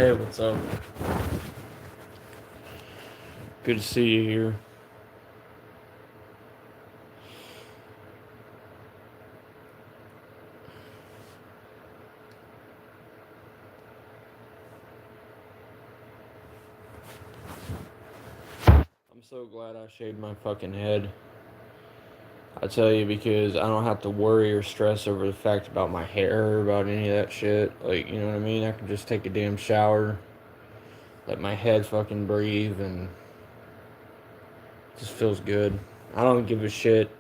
Hey, what's up? Good to see you here. I'm so glad I shaved my fucking head. I tell you, because I don't have to worry or stress over the fact about my hair or about any of that shit. Like, you know what I mean? I can just take a damn shower, let my head fucking breathe, and it just feels good. I don't give a shit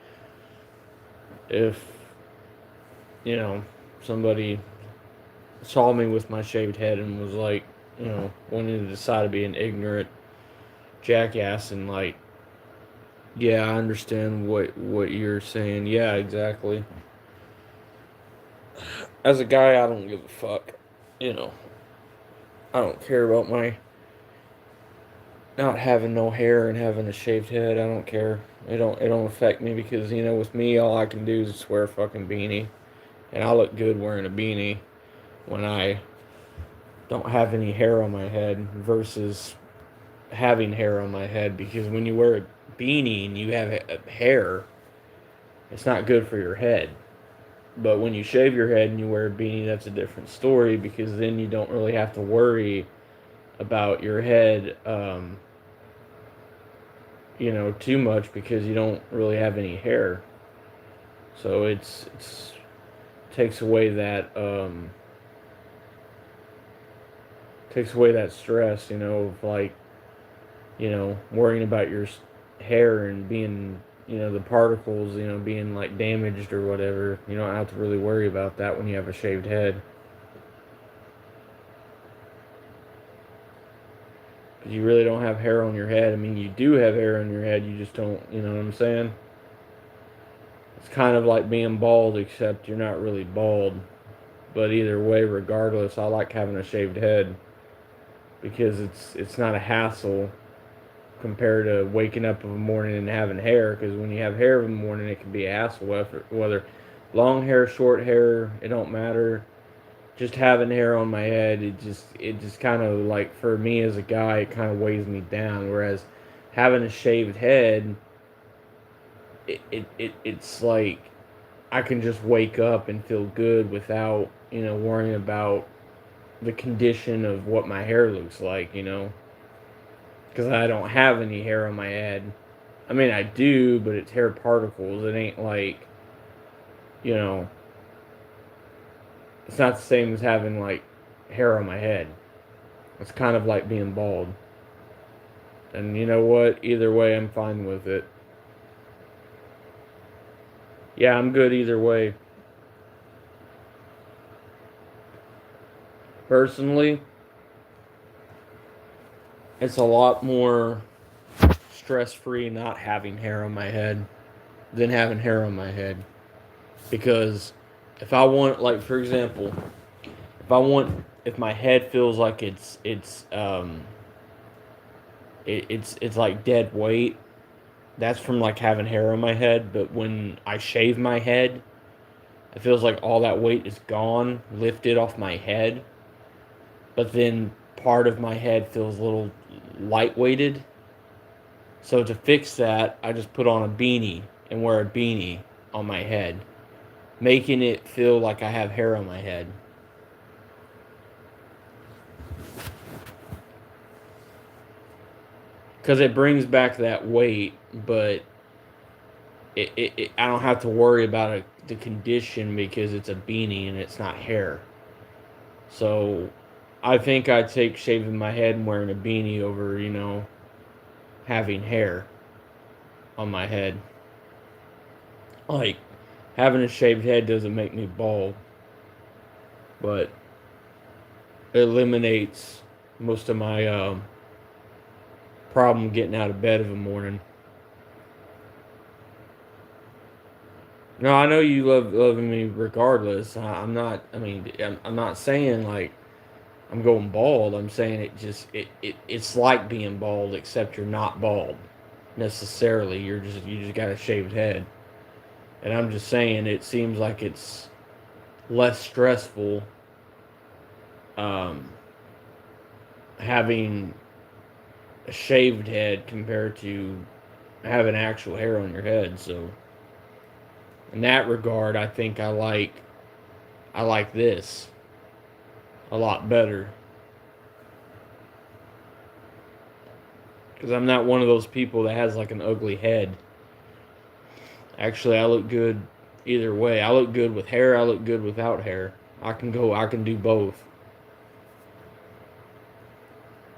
if, you know, somebody saw me with my shaved head and was like, wanting to decide to be an ignorant jackass and like, yeah, I understand what you're saying. Yeah, exactly. As a guy, I don't give a fuck. You know, I don't care about my not having no hair and having a shaved head. I don't care. It don't affect me because with me, all I can do is just wear a fucking beanie, and I look good wearing a beanie when I don't have any hair on my head versus having hair on my head. Because when you wear a beanie and you have hair, it's not good for your head. But when you shave your head and you wear a beanie, that's a different story because then you don't really have to worry about your head, too much because you don't really have any hair. So it's takes away that stress, of like worrying about your hair and being the particles being like damaged or whatever. You don't have to really worry about that when you have a shaved head. You really don't have hair on your head. I mean, you do have hair on your head, you just don't, you know what I'm saying? It's kind of like being bald, except you're not really bald. But either way, regardless, I like having a shaved head because it's not a hassle compared to waking up in the morning and having hair. Because when you have hair in the morning, it can be a hassle. Whether long hair, short hair, it don't matter. Just having hair on my head, it just kind of like for me as a guy, it kind of weighs me down. Whereas having a shaved head, it's like I can just wake up and feel good without worrying about the condition of what my hair looks like, because I don't have any hair on my head. I mean, I do, but it's hair particles. It ain't like you know, it's not the same as having like hair on my head. It's kind of like being bald. And you know what? Either way, I'm fine with it. Yeah, I'm good either way. Personally, it's a lot more stress free not having hair on my head than having hair on my head. Because if I want, like, for example, if my head feels like it's like dead weight, that's from like having hair on my head. But when I shave my head, it feels like all that weight is gone, lifted off my head. But then part of my head feels a little light weighted. So to fix that, I just put on a beanie and wear a beanie on my head, making it feel like I have hair on my head. Because it brings back that weight, but I don't have to worry about the condition because it's a beanie and it's not hair. So I think I'd take shaving my head and wearing a beanie over, having hair on my head. Like, having a shaved head doesn't make me bald, but it eliminates most of my problem getting out of bed in the morning. No, I know you loving me regardless. I'm not. I mean, I'm not saying like I'm going bald. I'm saying it's like being bald, except you're not bald necessarily. You just got a shaved head, and I'm just saying it seems like it's less stressful, um, having a shaved head compared to having actual hair on your head. So in that regard, I think I like this a lot better because I'm not one of those people that has like an ugly head. Actually, I look good either way. I look good with hair. I look good without hair. I can do both.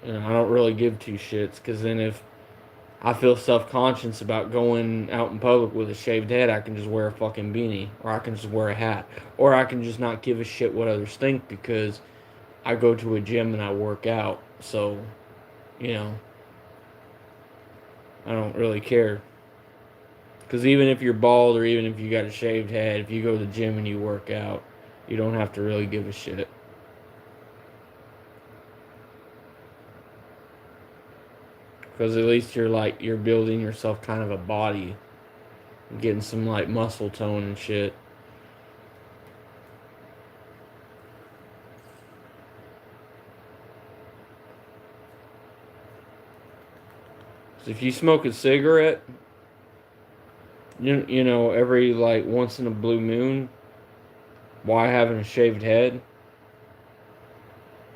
And I don't really give two shits because then if I feel self conscious about going out in public with a shaved head, I can just wear a fucking beanie or I can just wear a hat or I can just not give a shit what others think because I go to a gym and I work out. So, you know, I don't really care. Because even if you're bald or even if you got a shaved head, if you go to the gym and you work out, you don't have to really give a shit. Because at least you're building yourself kind of a body, getting some like muscle tone and shit. So if you smoke a cigarette, you know every like once in a blue moon, why having a shaved head?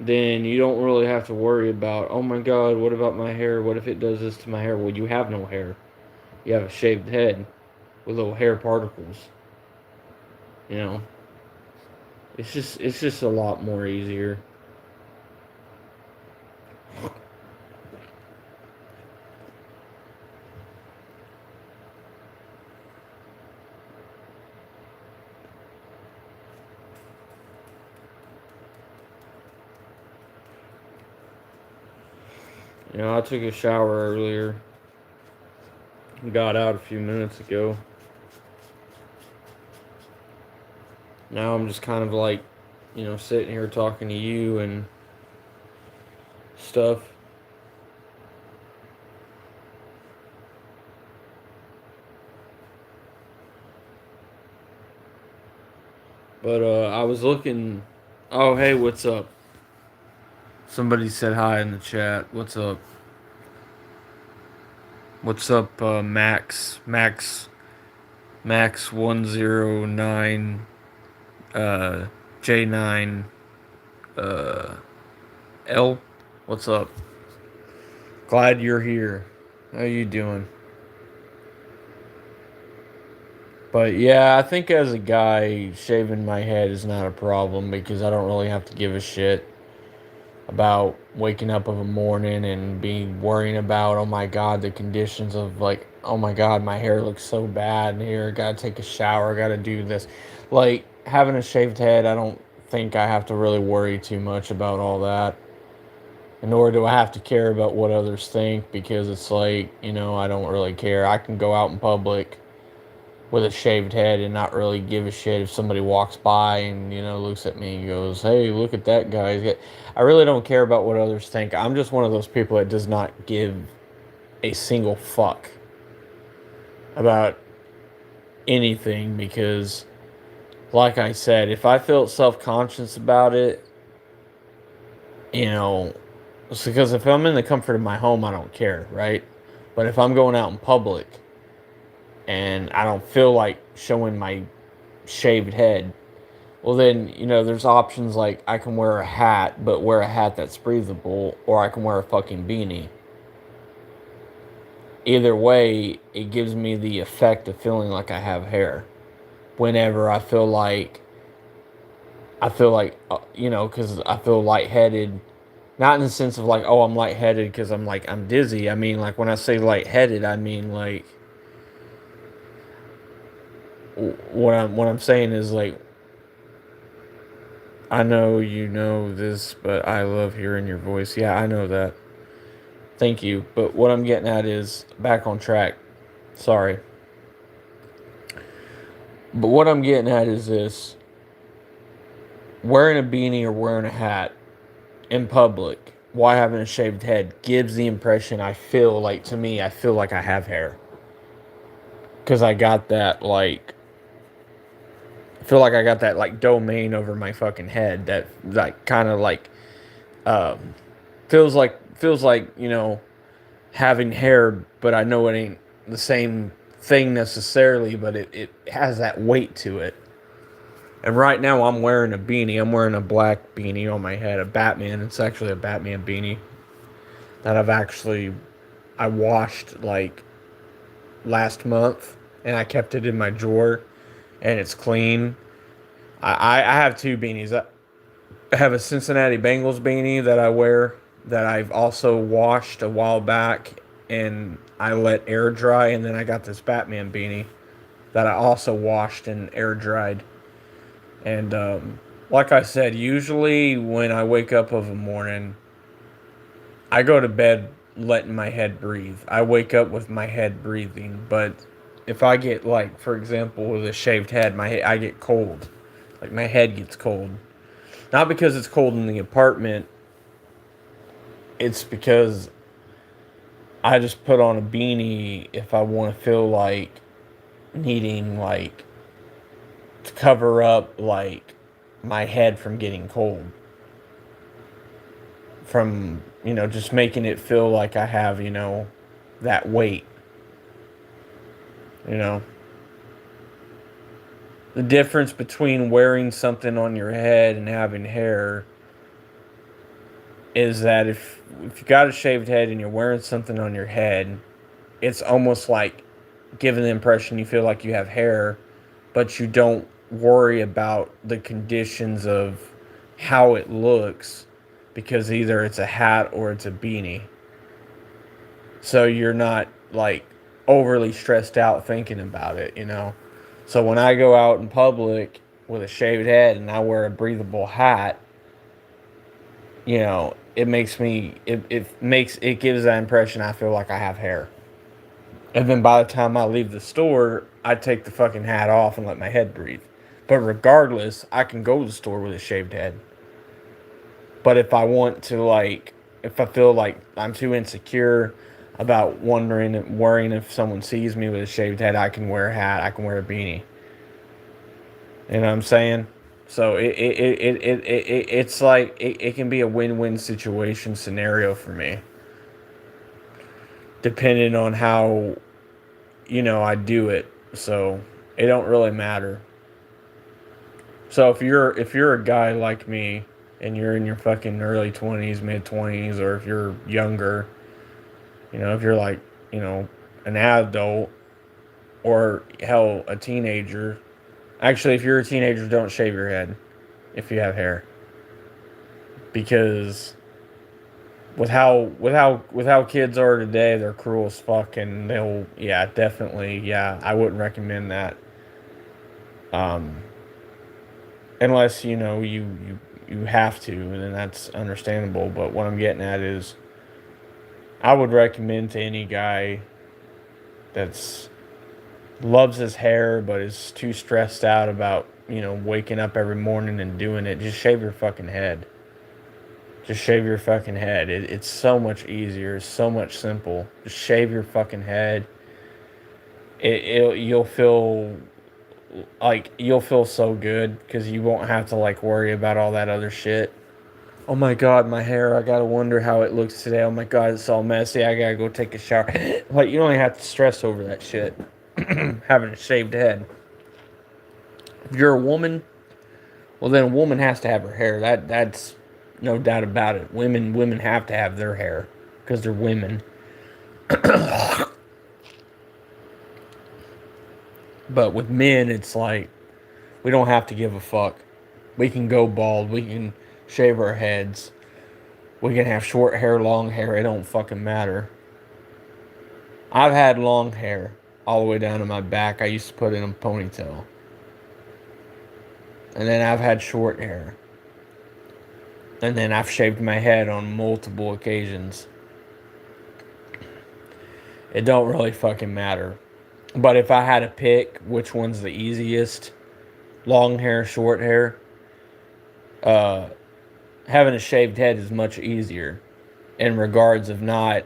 Then you don't really have to worry about, oh my god, what about my hair? What if it does this to my hair? Well, you have no hair. You have a shaved head with little hair particles. You know, it's just a lot more easier. You know, I took a shower earlier. Got out a few minutes ago. Now I'm just kind of like, you know, sitting here talking to you and stuff. But I was looking. Oh, hey, what's up? Somebody said hi in the chat. What's up? What's up, Max 109 J9 uh L? What's up? Glad you're here. How you doing? But yeah, I think as a guy, shaving my head is not a problem because I don't really have to give a shit about waking up of a morning and being worrying about, oh my god, the conditions of like, oh my god, my hair looks so bad here, gotta take a shower, gotta do this. Like having a shaved head, I don't think I have to really worry too much about all that. And nor do I have to care about what others think because it's like, you know, I don't really care. I can go out in public with a shaved head and not really give a shit if somebody walks by and, you know, looks at me and goes, hey, look at that guy. I really don't care about what others think. I'm just one of those people that does not give a single fuck about anything because, like I said, if I felt self-conscious about it, you know, it's because if I'm in the comfort of my home, I don't care, right? But if I'm going out in public and I don't feel like showing my shaved head, well then, you know, there's options like I can wear a hat, but wear a hat that's breathable, or I can wear a fucking beanie. Either way, it gives me the effect of feeling like I have hair. Whenever you know, because I feel lightheaded. Not in the sense of like, oh, I'm lightheaded because I'm dizzy. I mean, like, when I say lightheaded, I mean, like, what I'm saying is, like, I know you know this, but I love hearing your voice. Yeah, I know that. Thank you. But what I'm getting at is back on track. Sorry. But what I'm getting at is this: wearing a beanie or wearing a hat in public while having a shaved head gives the impression I feel like, to me, I feel like I have hair. Because I got that, like, I feel like I got that, like, domain over my fucking head that, like, kind of, like, um, Feels like, having hair, but I know it ain't the same thing necessarily, but it has that weight to it. And right now I'm wearing a beanie. I'm wearing a black beanie on my head, a Batman. It's actually a Batman beanie that I washed like last month, and I kept it in my drawer, and it's clean. I have two beanies. I have a Cincinnati Bengals beanie that I wear that I've also washed a while back, and I let air dry, and then I got this Batman beanie that I also washed and air dried. And like I said, usually when I wake up of a morning, I go to bed letting my head breathe. I wake up with my head breathing, but if I get, like, for example, with a shaved head, I get cold. Like, my head gets cold. Not because it's cold in the apartment, it's because I just put on a beanie if I want to feel like needing, like, to cover up, like, my head from getting cold. From, just making it feel like I have, that weight. You know, the difference between wearing something on your head and having hair is that if you got a shaved head and you're wearing something on your head, it's almost like giving the impression you feel like you have hair, but you don't worry about the conditions of how it looks because either it's a hat or it's a beanie. So you're not like overly stressed out thinking about it. So when I go out in public with a shaved head and I wear a breathable hat, it gives that impression I feel like I have hair. And then by the time I leave the store, I take the fucking hat off and let my head breathe. But regardless, I can go to the store with a shaved head. But if I want to, like, if I feel like I'm too insecure about worrying if someone sees me with a shaved head, I can wear a hat, I can wear a beanie. You know what I'm saying? So it's like it can be a win-win situation scenario for me, depending on how I do it. So it don't really matter. So if you're a guy like me and you're in your fucking early 20s, mid 20s, or if you're younger, if you're like, an adult or hell, a teenager. Actually, if you're a teenager, don't shave your head if you have hair. Because with how kids are today, they're cruel as fuck, and definitely, I wouldn't recommend that. Um Unless, you have to, and then that's understandable. But what I'm getting at is I would recommend to any guy that's loves his hair but is too stressed out about, waking up every morning and doing it, just shave your fucking head. Just shave your fucking head. It's so much easier. It's so much simple. Just shave your fucking head. You'll feel so good because you won't have to like worry about all that other shit. Oh my god, my hair, I gotta wonder how it looks today. Oh my god, it's all messy. I gotta go take a shower. Like, you don't even have to stress over that shit. Having a shaved head. If you're a woman, well then a woman has to have her hair. That's no doubt about it. Women have to have their hair because they're women. But with men, it's like we don't have to give a fuck. We can go bald. We can shave our heads. We can have short hair, long hair. It don't fucking matter. I've had long hair all the way down to my back. I used to put it in a ponytail. And then I've had short hair. And then I've shaved my head on multiple occasions. It don't really fucking matter. But if I had to pick which one's the easiest, long hair, short hair, having a shaved head is much easier in regards of not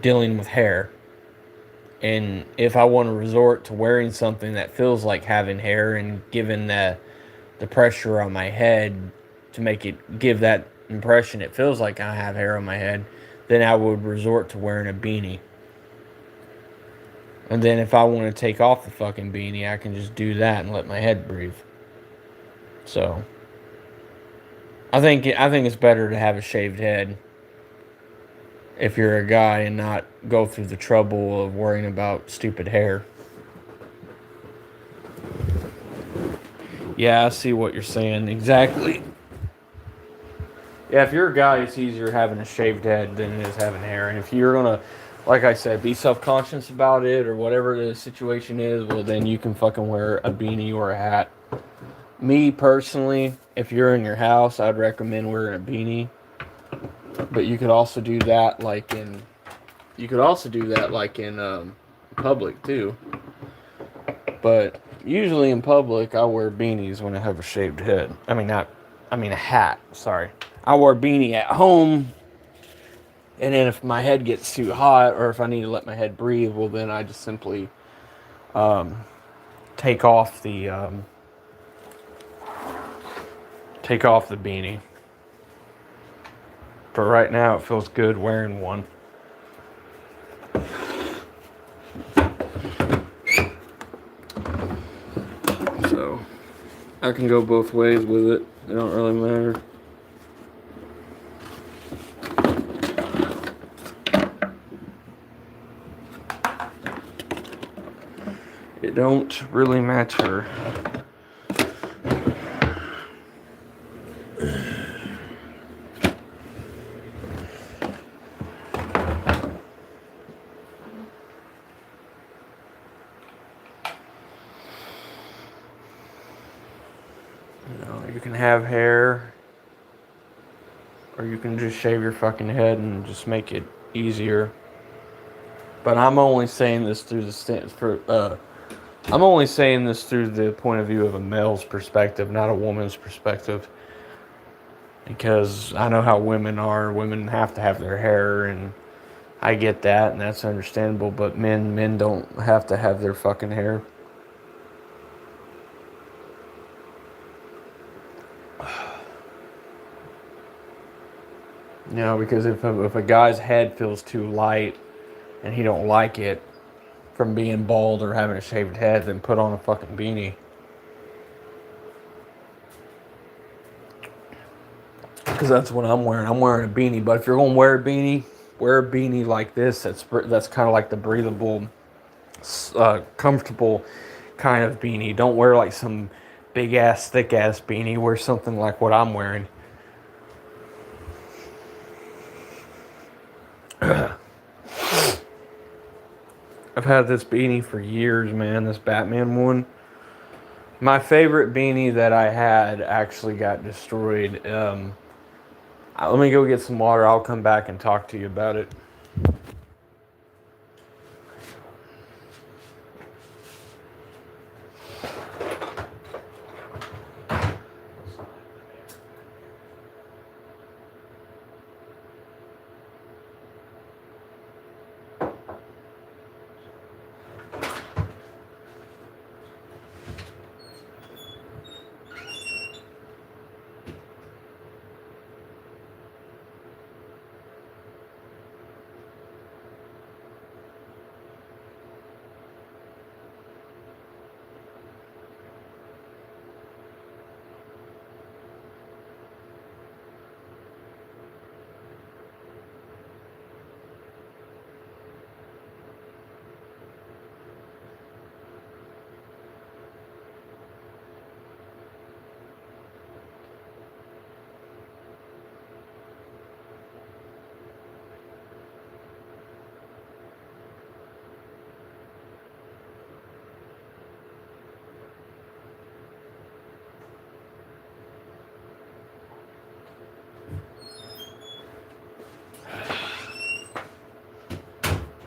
dealing with hair. And if I want to resort to wearing something that feels like having hair and giving the pressure on my head to make it give that impression it feels like I have hair on my head, then I would resort to wearing a beanie. And then if I want to take off the fucking beanie, I can just do that and let my head breathe. So I think it's better to have a shaved head if you're a guy and not go through the trouble of worrying about stupid hair. Yeah, I see what you're saying. Exactly. Yeah, if you're a guy, it's easier having a shaved head than it is having hair. And if you're gonna, like I said, be self-conscious about it or whatever the situation is, well, then you can fucking wear a beanie or a hat. Me personally, if you're in your house, I'd recommend wearing a beanie. But you could also do that like in public too. But usually in public, I wear beanies when I have a shaved head. I mean a hat. Sorry, I wear a beanie at home, and then if my head gets too hot or if I need to let my head breathe, well then I just simply um, take off the beanie. But right now, it feels good wearing one. So I can go both ways with it. It don't really matter. It don't really matter. You can have hair, or you can just shave your fucking head and just make it easier. But I'm only saying this through I'm only saying this through the point of view of a male's perspective, not a woman's perspective. Because I know how women are. Women have to have their hair, and I get that, and that's understandable. But men don't have to have their fucking hair. Because if a guy's head feels too light and he don't like it from being bald or having a shaved head, then put on a fucking beanie. Because that's what I'm wearing. I'm wearing a beanie. But if you're gonna wear a beanie like this. That's kind of like the breathable, comfortable kind of beanie. Don't wear like some big ass, thick ass beanie. Wear something like what I'm wearing. I've had this beanie for years, man. This Batman one. My favorite beanie that I had actually got destroyed. Let me go get some water. I'll come back and talk to you about it.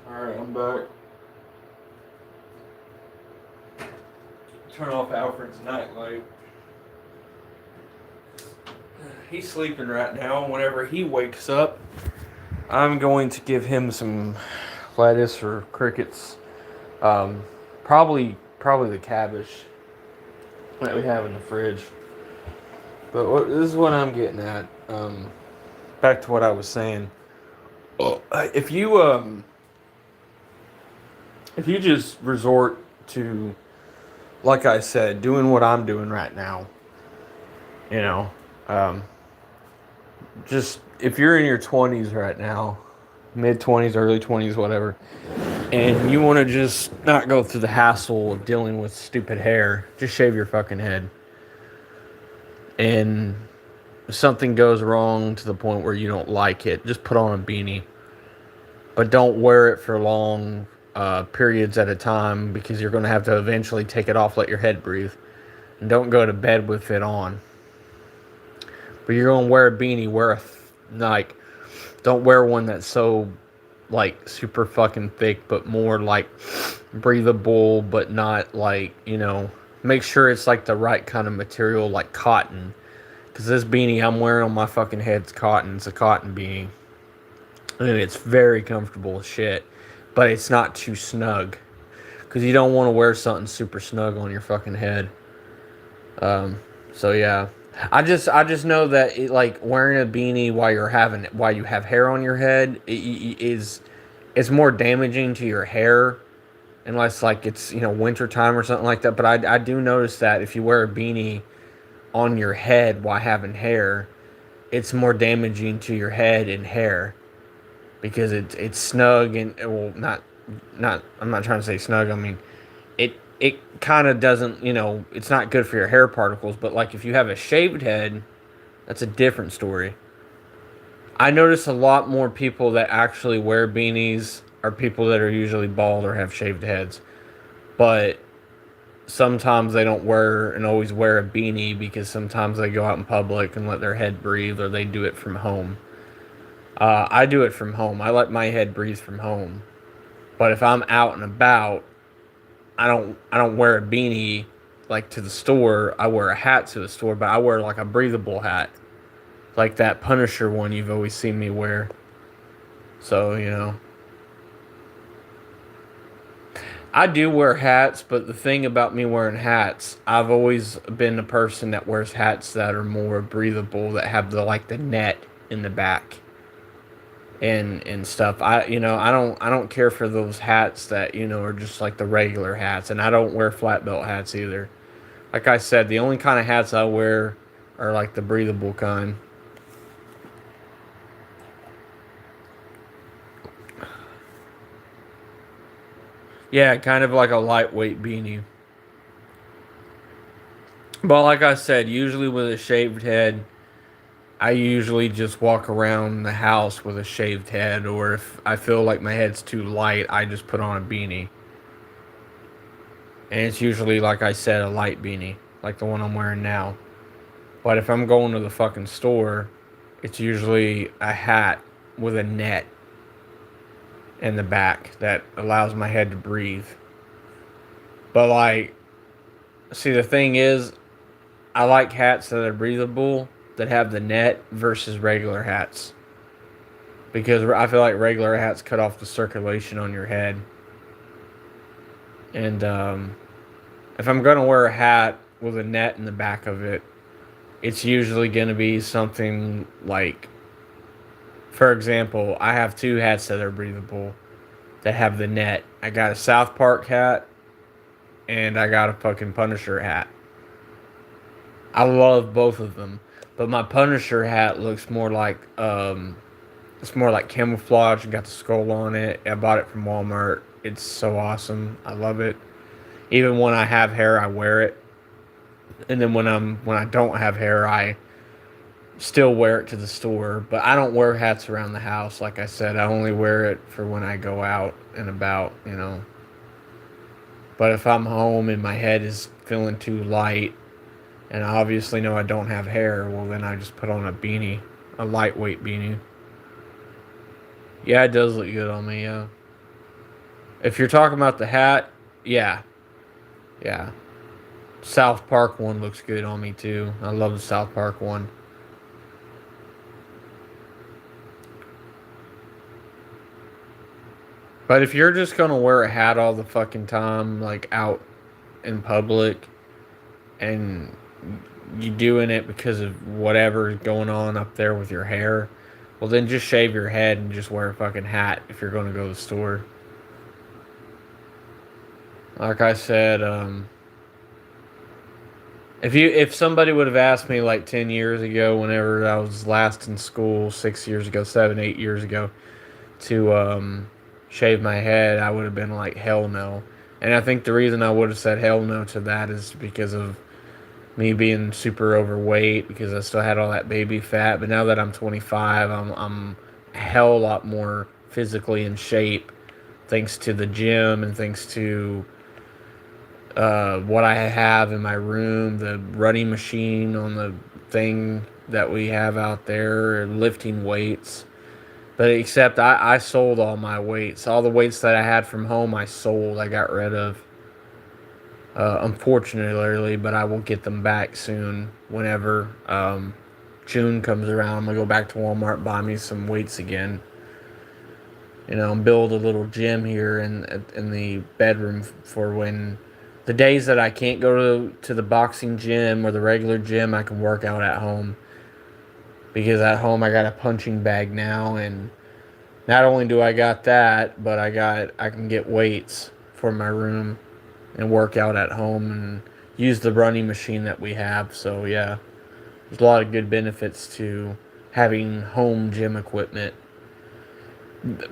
Alright, I'm back. Turn off Alfred's nightlight. He's sleeping right now. Whenever he wakes up, I'm going to give him some lettuce or crickets. Probably the cabbage that we have in the fridge. But this is what I'm getting at. back to what I was saying. If you if you just resort to, like I said, doing what I'm doing right now, you know, um, just if you're in your 20s right now, mid 20s, early 20s, whatever, and you want to just not go through the hassle of dealing with stupid hair, just shave your fucking head. And if something goes wrong to the point where you don't like it, just put on a beanie. But don't wear it for long periods at a time, because you're going to have to eventually take it off, let your head breathe. And don't go to bed with it on. But you're going to wear a beanie, like, don't wear one that's so, like, super fucking thick, but more, like, breathable, but not, like, make sure it's, like, the right kind of material, like cotton. Because this beanie I'm wearing on my fucking head's cotton. It's a cotton beanie. And it's very comfortable as shit. But it's not too snug. Because you don't want to wear something super snug on your fucking head. So yeah. I just know that like wearing a beanie while you have hair on your head is more damaging to your hair, unless like it's winter time or something like that. But I do notice that if you wear a beanie on your head while having hair, it's more damaging to your head and hair, because it's snug and, well, not I'm not trying to say snug. I mean, it kind of doesn't, it's not good for your hair particles. But like if you have a shaved head, that's a different story. I notice a lot more people that actually wear beanies are people that are usually bald or have shaved heads. But sometimes they don't wear and always wear a beanie, because sometimes they go out in public and let their head breathe, or they do it from home. I do it from home. I let my head breathe from home. But if I'm out and about, I don't wear a beanie like to the store. I wear a hat to the store, but I wear like a breathable hat, like that Punisher one you've always seen me wear. So, I do wear hats, but the thing about me wearing hats, I've always been a person that wears hats that are more breathable, that have the net in the back and stuff. I don't care for those hats that are just like the regular hats, and I don't wear flat belt hats either. Like I said, the only kind of hats I wear are like the breathable kind. Yeah, kind of like a lightweight beanie. But like I said, usually with a shaved head, I usually just walk around the house with a shaved head, or if I feel like my head's too light, I just put on a beanie. And it's usually, like I said, a light beanie, like the one I'm wearing now. But if I'm going to the fucking store, it's usually a hat with a net in the back that allows my head to breathe. But like, see, the thing is, I like hats that are breathable, that have the net, versus regular hats. Because I feel like regular hats cut off the circulation on your head. And if I'm going to wear a hat with a net in the back of it, it's usually going to be something like, for example, I have two hats that are breathable that have the net. I got a South Park hat, and I got a fucking Punisher hat. I love both of them, but my Punisher hat looks more like it's more like camouflage. Got the skull on it. I bought it from Walmart. It's so awesome. I love it. Even when I have hair, I wear it. And then when I don't have hair, I still wear it to the store. But I don't wear hats around the house. Like I said, I only wear it for when I go out and about. But if I'm home and my head is feeling too light, and I obviously know I don't have hair, well, then I just put on a beanie, a lightweight beanie. Yeah, it does look good on me, yeah. If you're talking about the hat, yeah. Yeah. South Park one looks good on me, too. I love the South Park one. But if you're just gonna wear a hat all the fucking time, like out in public, and you doing it because of whatever's going on up there with your hair, Well, then just shave your head and just wear a fucking hat if you're going to go to the store. Like I said, if somebody would have asked me like 10 years ago, whenever I was last in school, 6 years ago, 7, 8 years ago, to shave my head, I would have been like, hell no. And I think the reason I would have said hell no to that is because of me being super overweight, because I still had all that baby fat. But now that I'm 25, I'm a hell lot more physically in shape, thanks to the gym and thanks to what I have in my room, the running machine on the thing that we have out there, lifting weights. But except I sold all my weights. All the weights that I had from home, I sold. I got rid of. Unfortunately, but I will get them back soon. Whenever June comes around, I'm going to go back to Walmart, buy me some weights again. And build a little gym here in the bedroom for when the days that I can't go to the boxing gym or the regular gym, I can work out at home. Because at home I got a punching bag now, and not only do I got that, but I can get weights for my room and work out at home and use the running machine that we have. So yeah, there's a lot of good benefits to having home gym equipment.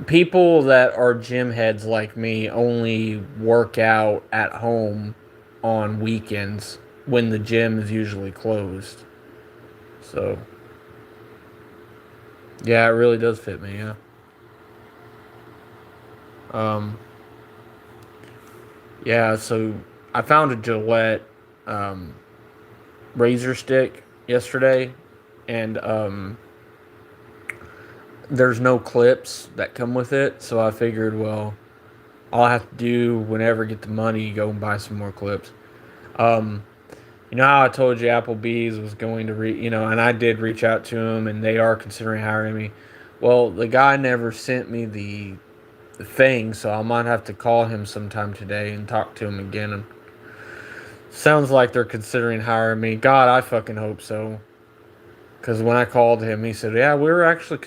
People that are gym heads like me only work out at home on weekends when the gym is usually closed. So yeah, it really does fit me. Yeah. Um. Yeah. So I found a Gillette um, razor stick yesterday, and there's no clips that come with it. So I figured, well, all I have to do whenever I get the money, go and buy some more clips. Um, you know how I told you Applebee's was going to and I did reach out to them, and they are considering hiring me. Well, the guy never sent me the thing, so I might have to call him sometime today and talk to him again. And sounds like they're considering hiring me. God, I fucking hope so. Because when I called him, he said, "Yeah, we're actually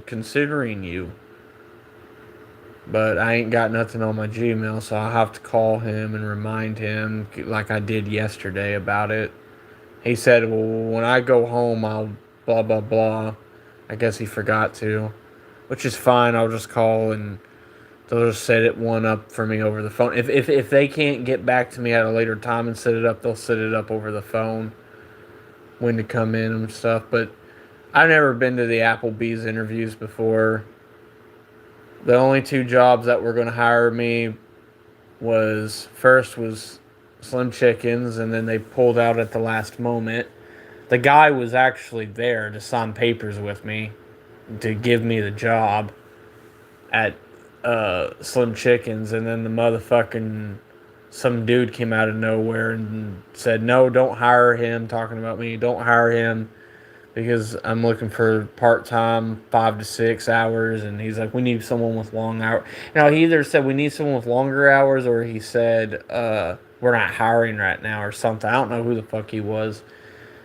considering you." But I ain't got nothing on my Gmail, so I'll have to call him and remind him, like I did yesterday, about it. He said, "Well, when I go home, I'll blah blah blah." I guess he forgot to, which is fine. I'll just call and they'll just set it one up for me over the phone. If they can't get back to me at a later time and set it up, they'll set it up over the phone when to come in and stuff. But I've never been to the Applebee's interviews before. The only two jobs that were going to hire me was Slim Chickens, and then they pulled out at the last moment. The guy was actually there to sign papers with me to give me the job at Slim Chickens, and then the motherfucking some dude came out of nowhere and said, "No, don't hire him." Talking about me, don't hire him because I'm looking for part-time 5 to 6 hours, and he's like, "We need someone with long hours." Now he either said we need someone with longer hours, or he said we're not hiring right now or something. I don't know who the fuck he was.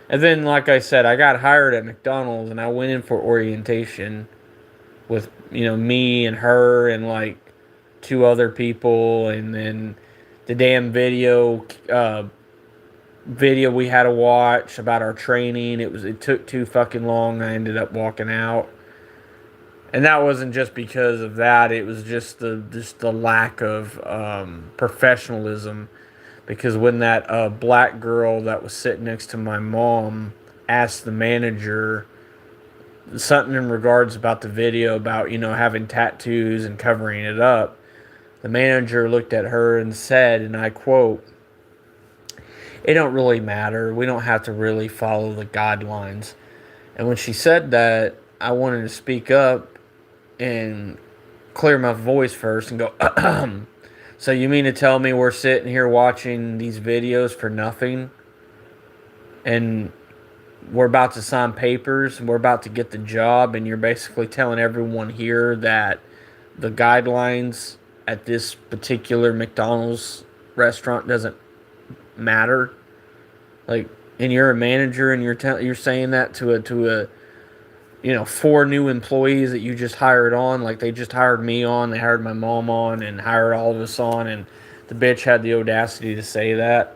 And then, like I said, I got hired at McDonald's, and I went in for orientation with me and her and like two other people, and then the damn video we had to watch about our training. It took too fucking long. I ended up walking out, and that wasn't just because of that. It was just the lack of professionalism. Because when that black girl that was sitting next to my mom asked the manager something in regards about the video about having tattoos and covering it up, the manager looked at her and said, and I quote, "It don't really matter. We don't have to really follow the guidelines." And when she said that, I wanted to speak up and clear my voice first and go, "So you mean to tell me we're sitting here watching these videos for nothing? And we're about to sign papers and we're about to get the job, and you're basically telling everyone here that the guidelines at this particular McDonald's restaurant doesn't matter? Like, and you're a manager and you're saying that to 4 new employees that you just hired on. Like, they just hired me on, they hired my mom on, and hired all of us on, and the bitch had the audacity to say that.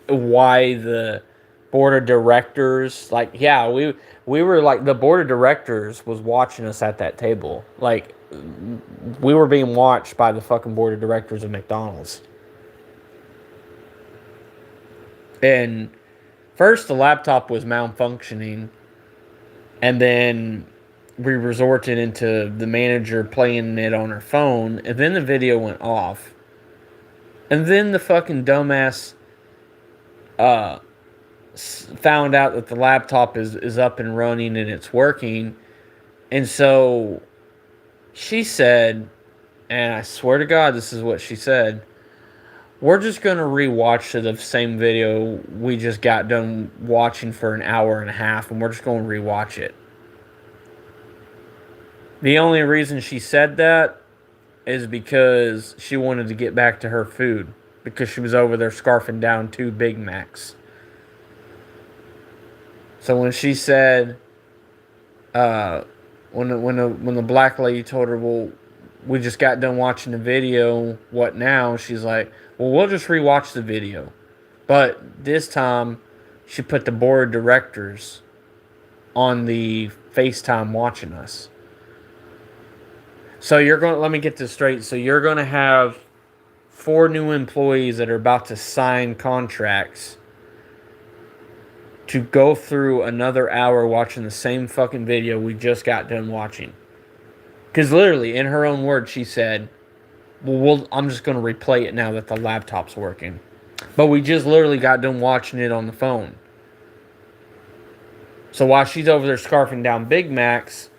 Why the board of directors, like, yeah, we were like, the board of directors was watching us at that table. Like, we were being watched by the fucking board of directors of McDonald's. And first, the laptop was malfunctioning, and then we resorted into the manager playing it on her phone, and then the video went off. And then the fucking dumbass found out that the laptop is up and running and it's working. And so she said, and I swear to God, this is what she said: we're just going to rewatch the same video we just got done watching for an hour and a half, and we're just going to rewatch it. The only reason she said that is because she wanted to get back to her food, because she was over there scarfing down 2 Big Macs. So when she said, when the black lady told her, well, we just got done watching the video, what now? She's like, well, we'll just rewatch the video. But this time, she put the board of directors on the FaceTime watching us. So let me get this straight. So you're going to have 4 new employees that are about to sign contracts to go through another hour watching the same fucking video we just got done watching. Because literally, in her own words, she said, well, I'm just going to replay it now that the laptop's working. But we just literally got done watching it on the phone. So while she's over there scarfing down Big Macs,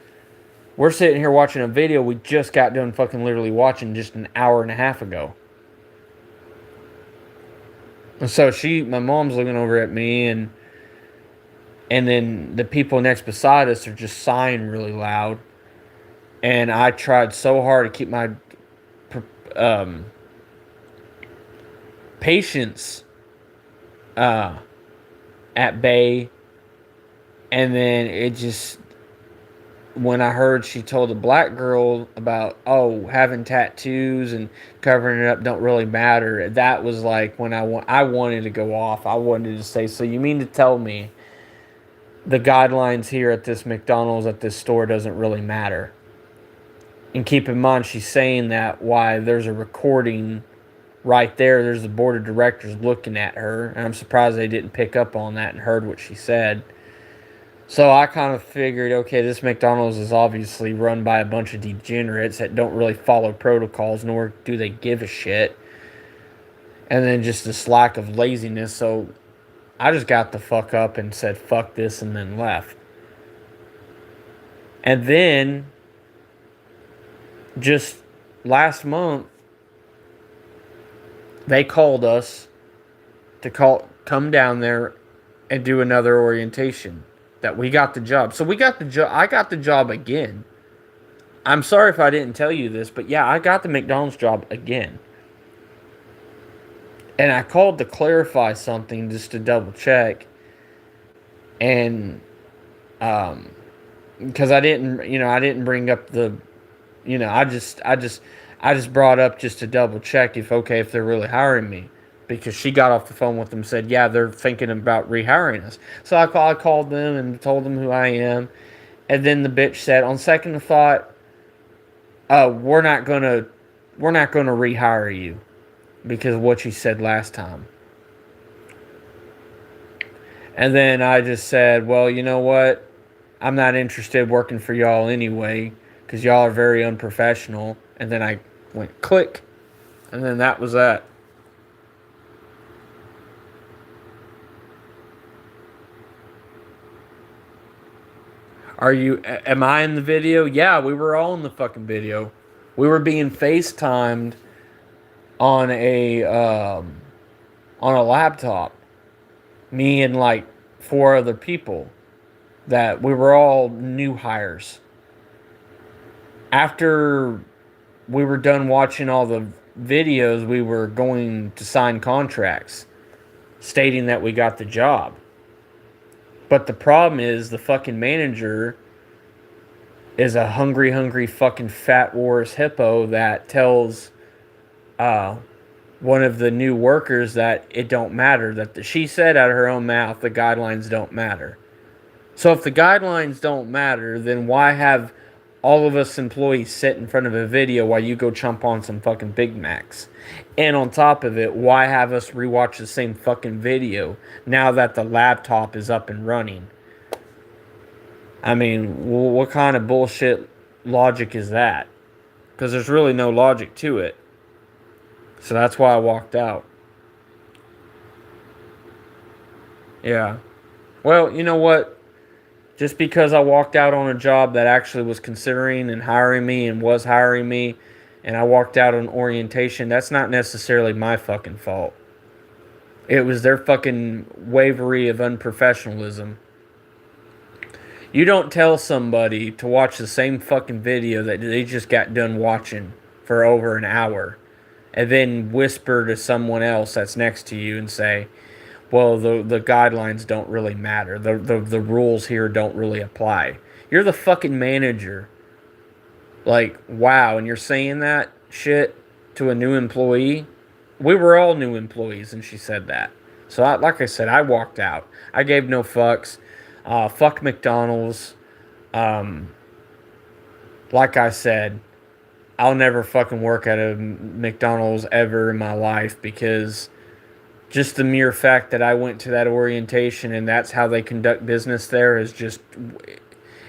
we're sitting here watching a video we just got done fucking literally watching just an hour and a half ago. And so my mom's looking over at me, and then the people next beside us are just sighing really loud. And I tried so hard to keep my patience at bay. And then it just, when I heard she told the black girl about, having tattoos and covering it up don't really matter, that was like when I wanted to go off. I wanted to say, so you mean to tell me the guidelines here at this McDonald's, at this store, doesn't really matter? And keep in mind, she's saying that why there's a recording right there. There's the board of directors looking at her. And I'm surprised they didn't pick up on that and heard what she said. So I kind of figured, okay, this McDonald's is obviously run by a bunch of degenerates that don't really follow protocols, nor do they give a shit. And then just this lack of laziness. So I just got the fuck up and said, fuck this, and then left. And then, just last month, they called us to come down there and do another orientation. That we got the job. So we got the job. I got the job again. I'm sorry if I didn't tell you this, but yeah, I got the McDonald's job again. And I called to clarify something just to double check. And because I didn't bring up the, I just brought up just to double check if they're really hiring me. Because she got off the phone with them and said, yeah, they're thinking about rehiring us. So I called them and told them who I am. And then the bitch said, on second thought, we're not gonna rehire you because of what you said last time. And then I just said, well, you know what? I'm not interested working for y'all anyway because y'all are very unprofessional. And then I went click. And then that was that. Am I in the video? Yeah, we were all in the fucking video. We were being FaceTimed on a laptop. Me and like 4 other people. That we were all new hires. After we were done watching all the videos, we were going to sign contracts stating that we got the job. But the problem is the fucking manager is a hungry fucking fat wars hippo that tells uh, one of the new workers that it don't matter, that she said out of her own mouth the guidelines don't matter. So if the guidelines don't matter, then why have all of us employees sit in front of a video while you go chomp on some fucking Big Macs? And on top of it, why have us rewatch the same fucking video now that the laptop is up and running? I mean, what kind of bullshit logic is that? Because there's really no logic to it. So that's why I walked out. Yeah. Well, you know what? Just because I walked out on a job that actually was considering and hiring me and was hiring me, and I walked out on orientation, that's not necessarily my fucking fault. It was their fucking wavery of unprofessionalism. You don't tell somebody to watch the same fucking video that they just got done watching for over an hour and then whisper to someone else that's next to you and say, well, the guidelines don't really matter. The rules here don't really apply. You're the fucking manager. Like, wow, and you're saying that shit to a new employee? We were all new employees, and she said that. So, like I said, I walked out. I gave no fucks. Fuck McDonald's. Um, like I said, I'll never fucking work at a McDonald's ever in my life because just the mere fact that I went to that orientation and that's how they conduct business there is just,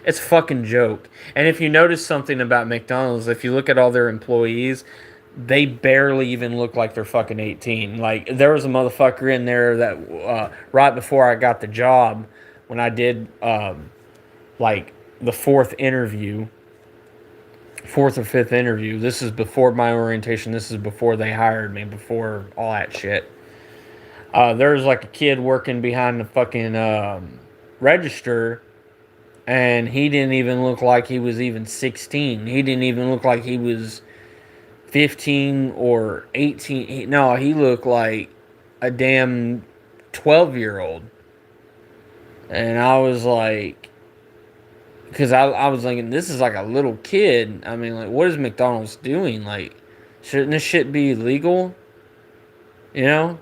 it's a fucking joke. And if you notice something about McDonald's, if you look at all their employees, they barely even look like they're fucking 18. Like, there was a motherfucker in there that, right before I got the job, when I did, like, the fourth or fifth interview, this is before my orientation, this is before they hired me, before all that shit. There was like a kid working behind the fucking register, and he didn't even look like he was even 16. He didn't even look like he was 15 or 18. No, he looked like a damn 12-year-old. And I was like, because I was thinking, this is like a little kid. I mean, like, what is McDonald's doing? Like, shouldn't this shit be legal? You know?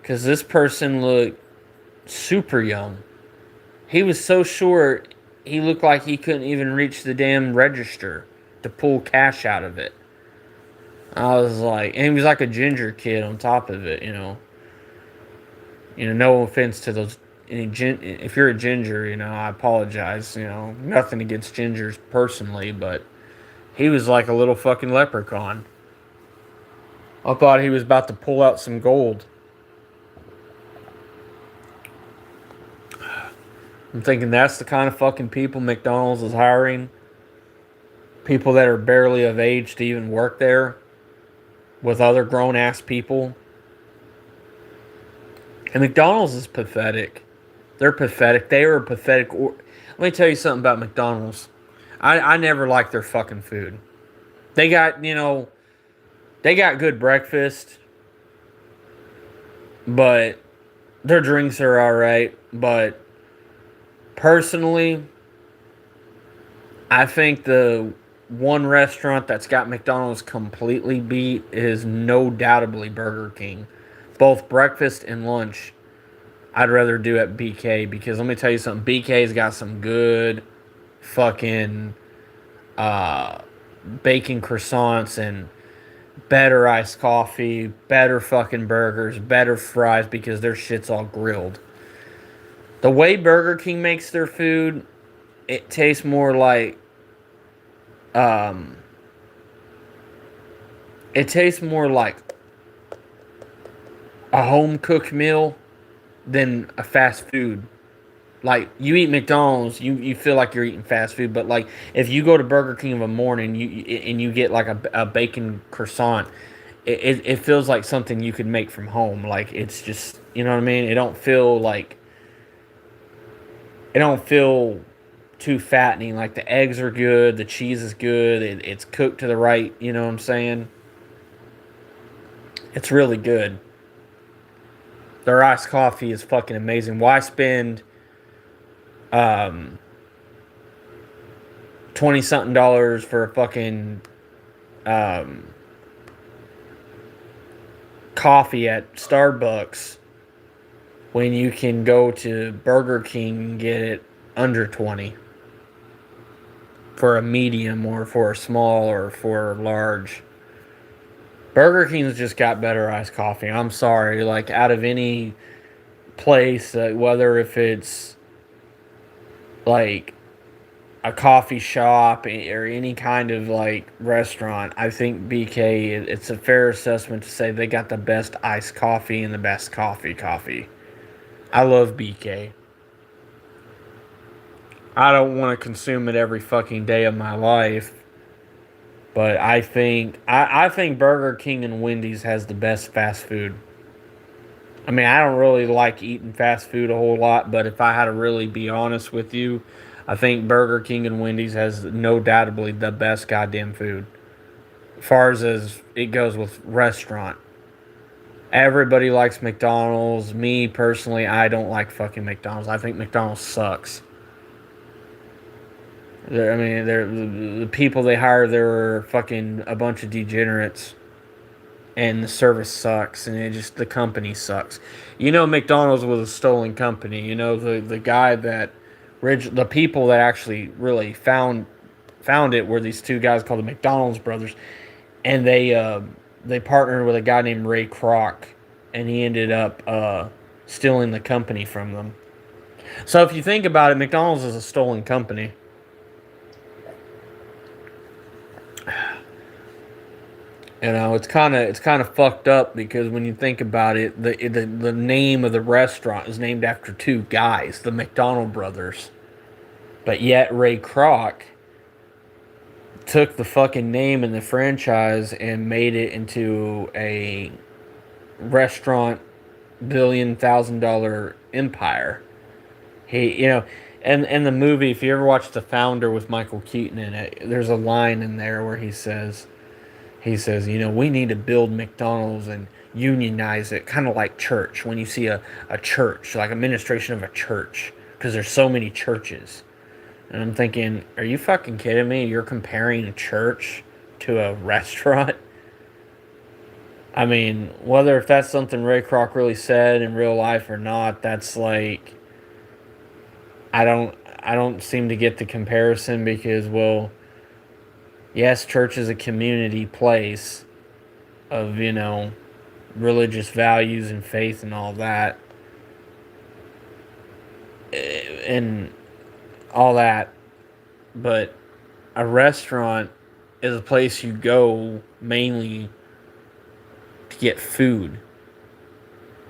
Because this person looked super young. He was so short, he looked like he couldn't even reach the damn register to pull cash out of it. I was like, and he was like a ginger kid on top of it, you know. You know, no offense to those. If you're a ginger, you know, I apologize. You know, nothing against gingers personally, but he was like a little fucking leprechaun. I thought he was about to pull out some gold. I'm thinking that's the kind of fucking people McDonald's is hiring. People that are barely of age to even work there with other grown ass people. And McDonald's is pathetic. They're pathetic. They are pathetic. Let me tell you something about McDonald's. I never liked their fucking food. They got, you know, they got good breakfast, but their drinks are alright. But personally, I think the one restaurant that's got McDonald's completely beat is no doubtably Burger King. Both breakfast and lunch, I'd rather do at BK because let me tell you something. BK's got some good fucking bacon croissants and better iced coffee, better fucking burgers, better fries because their shit's all grilled. The way Burger King makes their food, it tastes more like um it tastes more like a home cooked meal than a fast food. Like, you eat McDonald's, you feel like you're eating fast food, but like if you go to Burger King of a morning, you get like a bacon croissant, it feels like something you could make from home. Like, it's just, you know what I mean? It don't feel too fattening. Like, the eggs are good, the cheese is good, it's cooked to the right, you know what I'm saying? It's really good. Their iced coffee is fucking amazing. Why spend um $20 something dollars for a fucking coffee at Starbucks when you can go to Burger King and get it under 20 for a medium or for a small or for a large. Burger King's just got better iced coffee. I'm sorry, like out of any place, whether if it's like a coffee shop or any kind of like restaurant, I think BK, it's a fair assessment to say they got the best iced coffee and the best coffee. I love BK. I don't want to consume it every fucking day of my life, but I think Burger King and Wendy's has the best fast food. I mean, I don't really like eating fast food a whole lot, but if I had to really be honest with you, I think Burger King and Wendy's has no doubtably the best goddamn food. As far as it goes with restaurant. Everybody likes McDonald's. Me personally, I don't like fucking McDonald's. I think McDonald's sucks. The people they hire, they're fucking a bunch of degenerates, and the service sucks, and the company sucks. You know, McDonald's was a stolen company. You know, the guy that, the people that actually really found it were these two guys called the McDonald's brothers, and they partnered with a guy named Ray Kroc, and he ended up stealing the company from them. So if you think about it, McDonald's is a stolen company. You know, it's kind of fucked up because when you think about it, the name of the restaurant is named after two guys, the McDonald brothers. But yet Ray Kroc took the fucking name and the franchise and made it into a restaurant $1,000,000 empire. And the movie, if you ever watch The Founder with Michael Keaton in it, there's a line in there where he says, we need to build McDonald's and unionize it, kind of like church. When you see a church, like administration of a church, because there's so many churches. And I'm thinking, are you fucking kidding me? You're comparing a church to a restaurant? I mean, whether if that's something Ray Kroc really said in real life or not, that's like, I don't seem to get the comparison because, well, yes, church is a community place of, religious values and faith and all that. And all that. But a restaurant is a place you go mainly to get food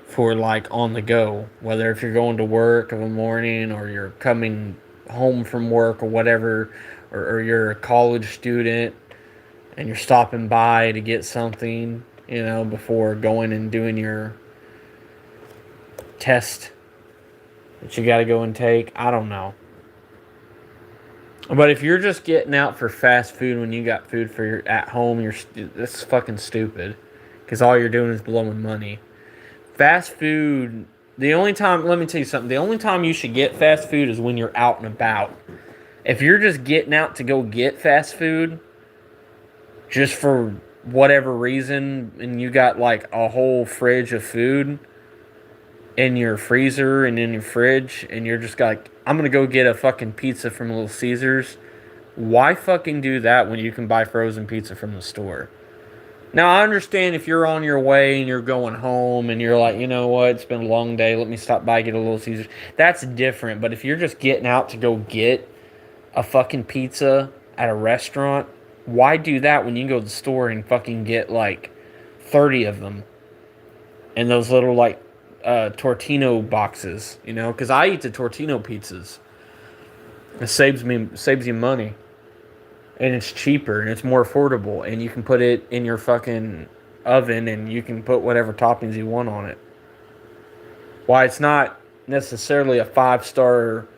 for like on the go. Whether if you're going to work in the morning or you're coming home from work or whatever, or you're a college student and you're stopping by to get something, before going and doing your test that you got to go and take. I don't know. But if you're just getting out for fast food when you got food for your at home, that's fucking stupid. Because all you're doing is blowing money. Fast food, let me tell you something. The only time you should get fast food is when you're out and about. If you're just getting out to go get fast food, just for whatever reason, and you got like a whole fridge of food in your freezer and in your fridge, and you're just like, I'm gonna go get a fucking pizza from Little Caesars. Why fucking do that when you can buy frozen pizza from the store? Now, I understand if you're on your way and you're going home and you're like, you know what, it's been a long day, let me stop by and get a Little Caesars. That's different. But if you're just getting out to go get a fucking pizza at a restaurant, why do that when you can go to the store and fucking get like 30 of them? And those little like Tortino boxes, because I eat the Tortino pizzas. It saves you money. And it's cheaper and it's more affordable, and you can put it in your fucking oven and you can put whatever toppings you want on it. Why it's not necessarily a 5-star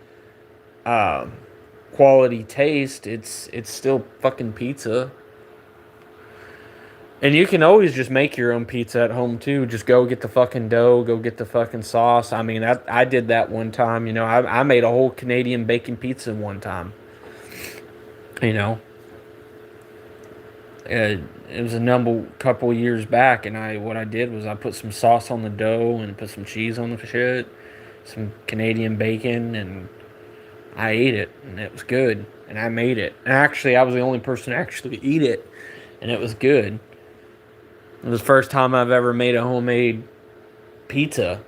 quality taste, it's still fucking pizza. And you can always just make your own pizza at home too. Just go get the fucking dough, go get the fucking sauce. I mean, I did that one time. I made a whole Canadian bacon pizza one time. You know, it was a couple years back, and what I did was I put some sauce on the dough and put some cheese on the shit, some Canadian bacon, and I ate it, and it was good. And I made it. And actually, I was the only person to actually eat it, and it was good. It was the first time I've ever made a homemade pizza.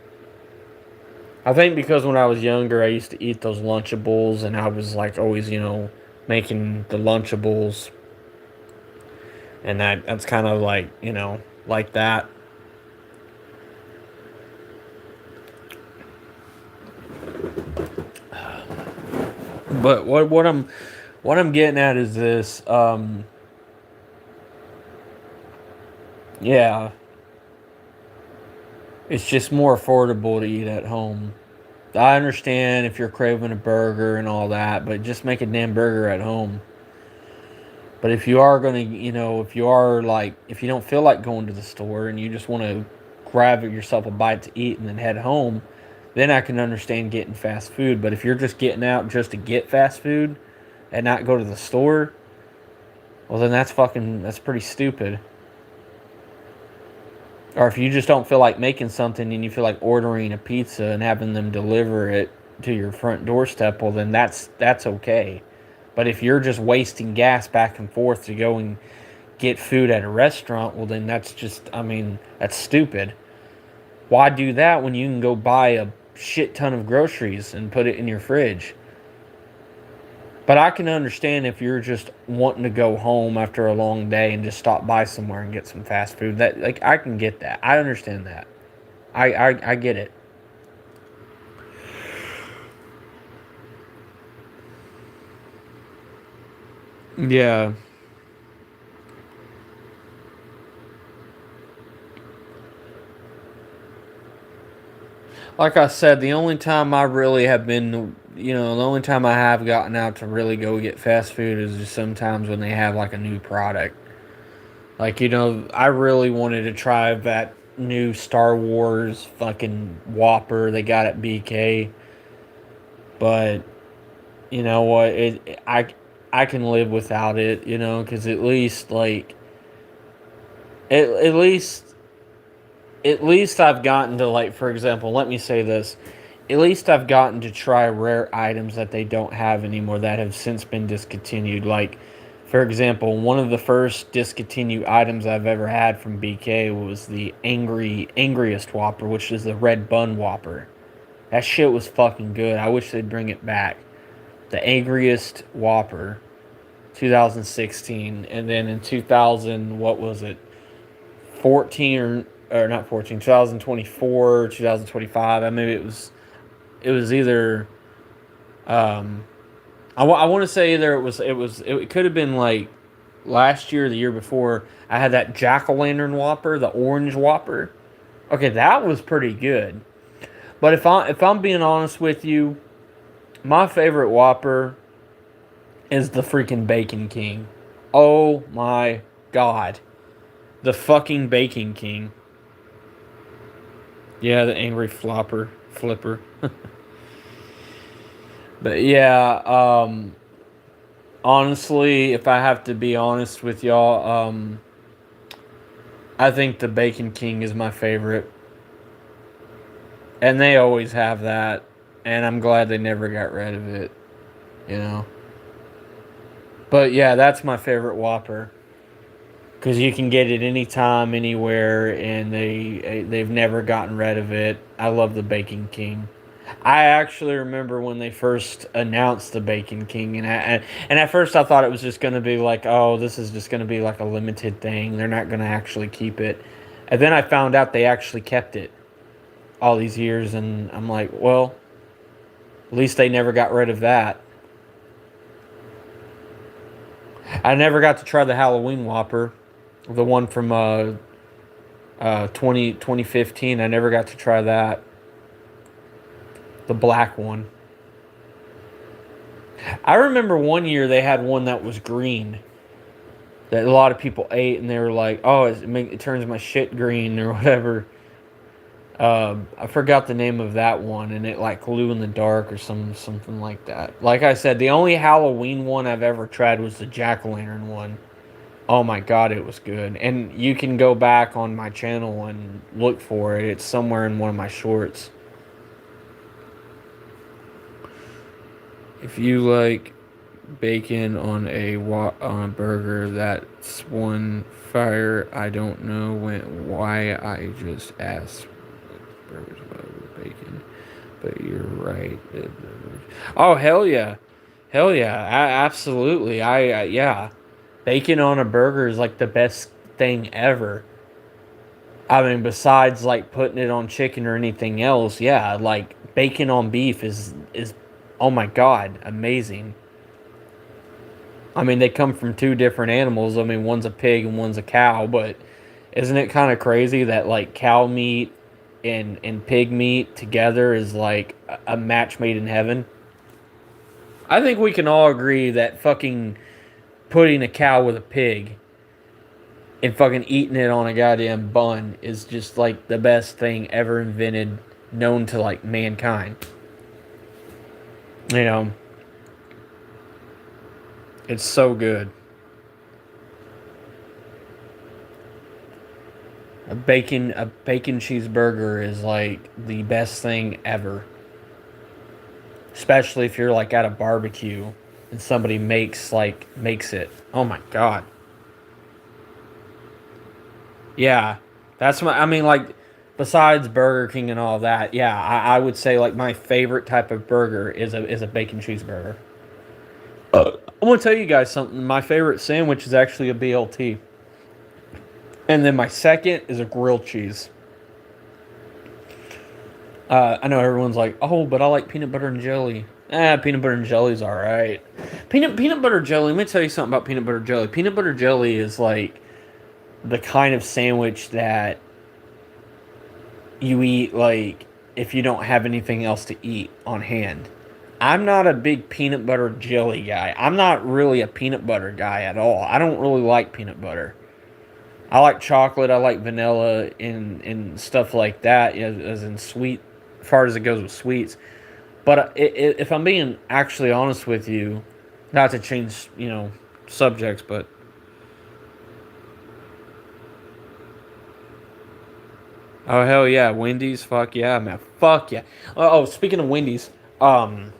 I think because when I was younger, I used to eat those Lunchables, and I was like always, making the Lunchables, and that's kind of like, like that. But what I'm getting at is this. Yeah, it's just more affordable to eat at home. I understand if you're craving a burger and all that, but just make a damn burger at home. But if you are gonna, if you are like, if you don't feel like going to the store and you just want to grab yourself a bite to eat and then head home, then I can understand getting fast food. But if you're just getting out just to get fast food and not go to the store, well, then that's pretty stupid. Or if you just don't feel like making something and you feel like ordering a pizza and having them deliver it to your front doorstep, well, then that's okay. But if you're just wasting gas back and forth to go and get food at a restaurant, well, then that's stupid. Why do that when you can go buy a shit ton of groceries and put it in your fridge? But I can understand if you're just wanting to go home after a long day and just stop by somewhere and get some fast food. That, like, I can get that. I understand that. I get it. Yeah. Like I said, the only time I really have been, the only time I have gotten out to really go get fast food is just sometimes when they have like a new product. Like, I really wanted to try that new Star Wars fucking Whopper they got at BK, but you know what? I can live without it, because at least like at least I've gotten to, like, for example, let me say this. At least I've gotten to try rare items that they don't have anymore that have since been discontinued. Like, for example, one of the first discontinued items I've ever had from BK was the Angriest Whopper, which is the red bun Whopper. That shit was fucking good. I wish they'd bring it back. The Angriest Whopper, 2016, and then in 2000, what was it? 14 or not 14, 2024, 2025. I mean, it was either I want to say either it could have been like last year or the year before. I had that jack-o'-lantern Whopper, the orange Whopper. Okay, that was pretty good. But if I'm being honest with you, my favorite Whopper is the freaking Bacon King. Oh my god. The fucking Bacon King. Yeah, the angry flipper. But yeah, honestly, if I have to be honest with y'all, I think the Bacon King is my favorite. And they always have that. And I'm glad they never got rid of it, you know. But yeah, that's my favorite Whopper. Because you can get it anytime, anywhere, and they've never gotten rid of it. I love the Bacon King. I actually remember when they first announced the Bacon King, and at first I thought it was just going to be like, oh, this is just going to be like a limited thing. They're not going to actually keep it. And then I found out they actually kept it all these years, and I'm like, well, at least they never got rid of that. I never got to try the Halloween Whopper, the one from 2015. I never got to try that. The black one. I remember one year they had one that was green that a lot of people ate, and they were like, "Oh, it turns my shit green or whatever." I forgot the name of that one, and it like glue in the dark or something like that. Like I said, the only Halloween one I've ever tried was the jack o' lantern one. Oh my god, it was good. And you can go back on my channel and look for it. It's somewhere in one of my shorts. If you like bacon on on a burger, that's one fire. I don't know why I just asked burgers with bacon, but you're right. Oh hell yeah, hell yeah, absolutely. Yeah, bacon on a burger is like the best thing ever. I mean, besides like putting it on chicken or anything else, yeah, like bacon on beef is oh my god, amazing. I mean, they come from two different animals. I mean, one's a pig and one's a cow, but isn't it kind of crazy that like cow meat and pig meat together is like a match made in heaven? I think we can all agree that fucking putting a cow with a pig and fucking eating it on a goddamn bun is just like the best thing ever invented, known to like mankind. You know, it's so good. A bacon cheeseburger is like the best thing ever. Especially if you're like at a barbecue and somebody makes it. Oh my god. Yeah. That's my I mean like besides Burger King and all that, yeah, I would say like my favorite type of burger is a bacon cheeseburger. I'm gonna tell you guys something. My favorite sandwich is actually a BLT. And then my second is a grilled cheese. I know everyone's like, oh, but I like peanut butter and jelly. Peanut butter and jelly's all right. Peanut butter jelly. Let me tell you something about peanut butter jelly. Peanut butter jelly is like the kind of sandwich that you eat like if you don't have anything else to eat on hand. I'm not a big peanut butter jelly guy. I'm not really a peanut butter guy at all. I don't really like peanut butter. I like chocolate. I like vanilla and stuff like that. As in sweet, as far as it goes with sweets. But if I'm being actually honest with you, not to change subjects, but oh hell yeah, Wendy's, fuck yeah, man, fuck yeah. Speaking of Wendy's, um,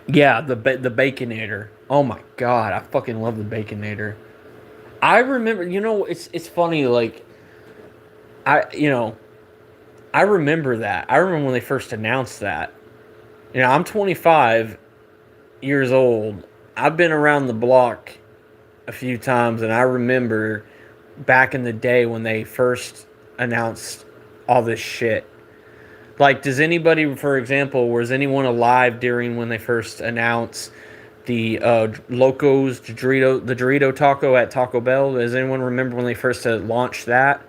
yeah, the Baconator. Oh my god, I fucking love the Baconator. I remember, it's funny, like I you know I remember that. I remember when they first announced that. I'm 25 years old. I've been around the block a few times, and I remember back in the day when they first announced all this shit. Like, does anybody, for example, was anyone alive during when they first announced the Locos the Dorito taco at Taco Bell? Does anyone remember when they first launched that?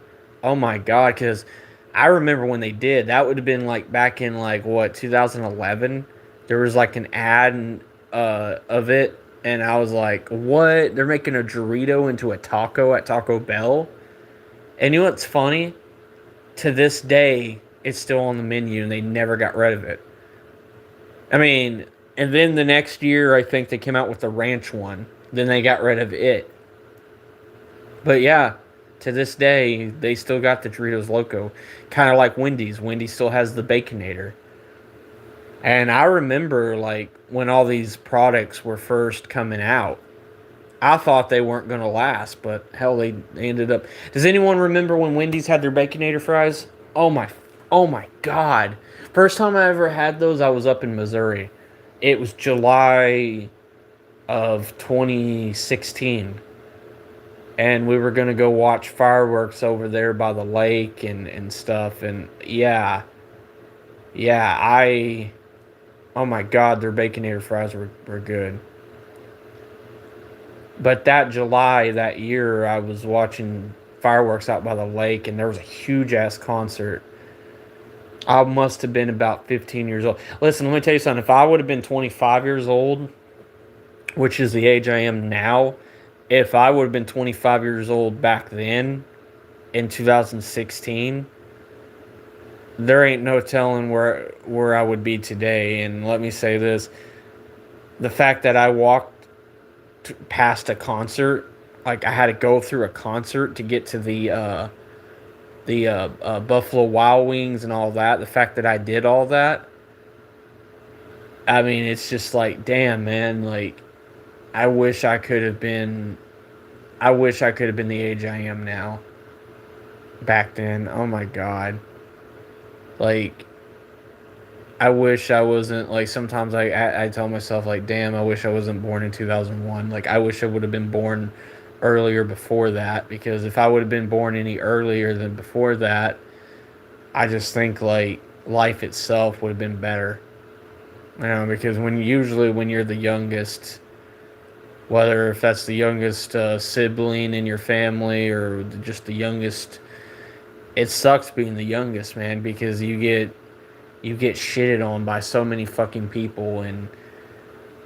Oh my god, because I remember when they did. That would have been like back in like what 2011. There was like an ad of it, and I was like, "What? They're making a Dorito into a taco at Taco Bell?" And you know what's funny? To this day, it's still on the menu, and they never got rid of it. I mean, and then the next year, I think they came out with the ranch one. Then they got rid of it. But yeah, to this day, they still got the Doritos Loco. Kind of like Wendy's. Wendy's still has the Baconator. And I remember, like, when all these products were first coming out, I thought they weren't going to last, but hell, they ended up. Does anyone remember when Wendy's had their Baconator fries? Oh my God! First time I ever had those, I was up in Missouri. It was July of 2016, and we were gonna go watch fireworks over there by the lake and stuff. And yeah, oh my God, their Baconator fries were good. But that July that year, I was watching fireworks out by the lake, and there was a huge ass concert. I must have been about 15 years old. Listen, let me tell you something. If I would have been 25 years old, which is the age I am now, if I would have been 25 years old back then in 2016, there ain't no telling where I would be today. And let me say this: the fact that I walked past a concert, like I had to go through a concert to get to the Buffalo Wild Wings and all that. The fact that I did all that, I mean, it's just like, damn, man. Like, I wish I could have been. I wish I could have been the age I am now. Back then, oh my god. Like, I wish I wasn't like. Sometimes I tell myself like, damn, I wish I wasn't born in 2001. Like, I wish I would have been born earlier before that, because if I would have been born any earlier than before that, I just think like life itself would have been better. You know, because when you're the youngest, whether if that's the youngest sibling in your family or just the youngest, it sucks being the youngest, man, because you get shitted on by so many fucking people. And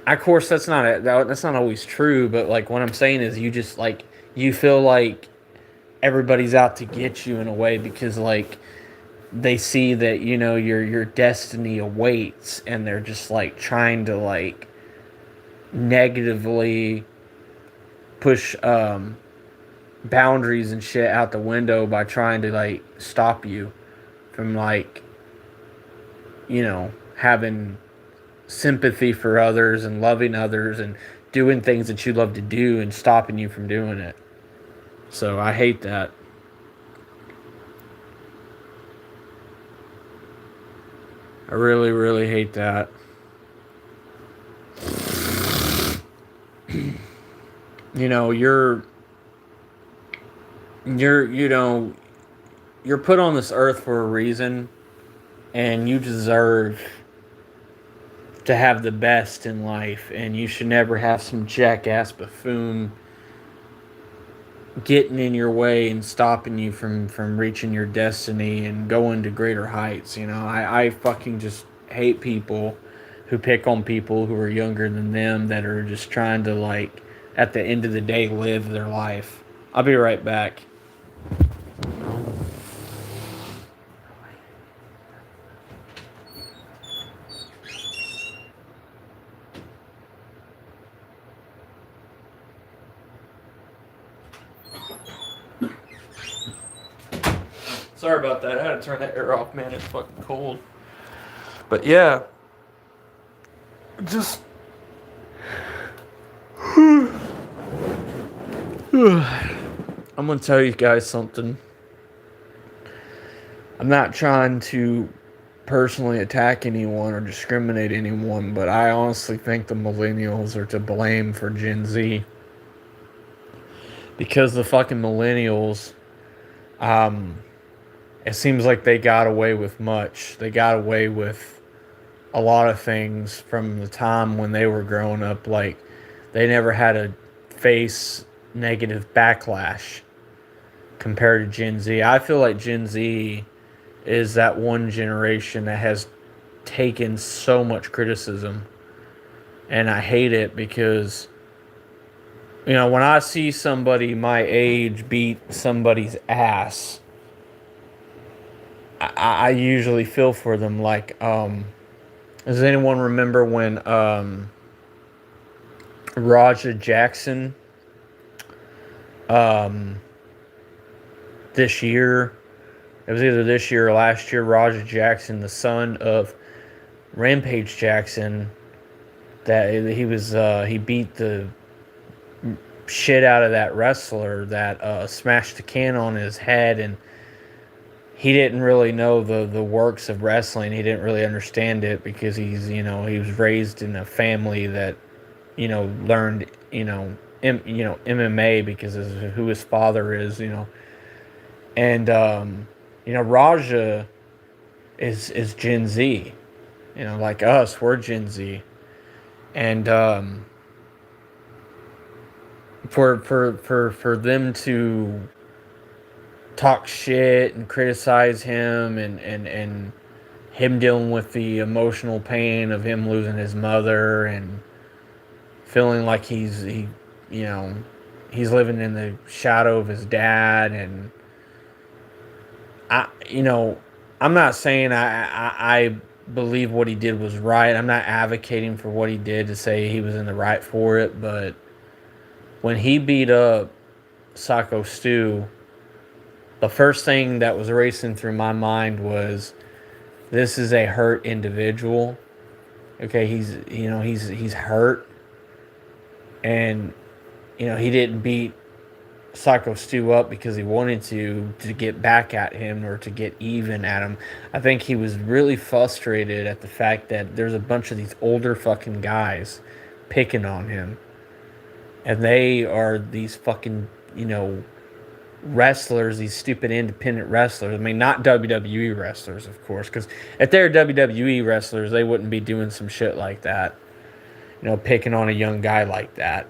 of course that's not always true, but like what I'm saying is you just like you feel like everybody's out to get you in a way, because like they see that your destiny awaits, and they're just like trying to like negatively push boundaries and shit out the window by trying to like stop you from like having sympathy for others and loving others and doing things that you love to do, and stopping you from doing it. So I hate that. I really, really hate that. You know, you're you know you're put on this earth for a reason, and you deserve to have the best in life, and you should never have some jackass buffoon getting in your way and stopping you from reaching your destiny and going to greater heights. I fucking just hate people who pick on people who are younger than them, that are just trying to like at the end of the day live their life. I'll be right back. Sorry about that. I had to turn that air off, man. It's fucking cold. But yeah, just I'm gonna tell you guys something. I'm not trying to personally attack anyone or discriminate anyone, but I honestly think the millennials are to blame for Gen Z, because the fucking millennials, um, it seems like they got away with much. They got away with a lot of things from the time when they were growing up. Like, they never had to face negative backlash compared to Gen Z. I feel like Gen Z is that one generation that has taken so much criticism, and I hate it, because when I see somebody my age beat somebody's ass, I usually feel for them. Like, does anyone remember when Raja Jackson, um, this year, it was either this year or last year, Raja Jackson, the son of Rampage Jackson, that he beat the shit out of that wrestler that smashed the can on his head, and he didn't really know the works of wrestling. He didn't really understand it, because he was raised in a family that learned MMA because of who his father is. And Raja is Gen Z, like us, we're Gen Z. And for them to talk shit and criticize him, and him dealing with the emotional pain of him losing his mother, and feeling like he's living in the shadow of his dad. And I I'm not saying I believe what he did was right. I'm not advocating for what he did to say he was in the right for it. But when he beat up Psycho Stu, the first thing that was racing through my mind was this is a hurt individual. Okay, he's hurt, and he didn't beat Psycho Stu up because he wanted to get back at him or to get even at him. I think he was really frustrated at the fact that there's a bunch of these older fucking guys picking on him, and they are these fucking wrestlers, these stupid independent wrestlers. I mean, not WWE wrestlers, of course, because if they're WWE wrestlers, they wouldn't be doing some shit like that. Picking on a young guy like that.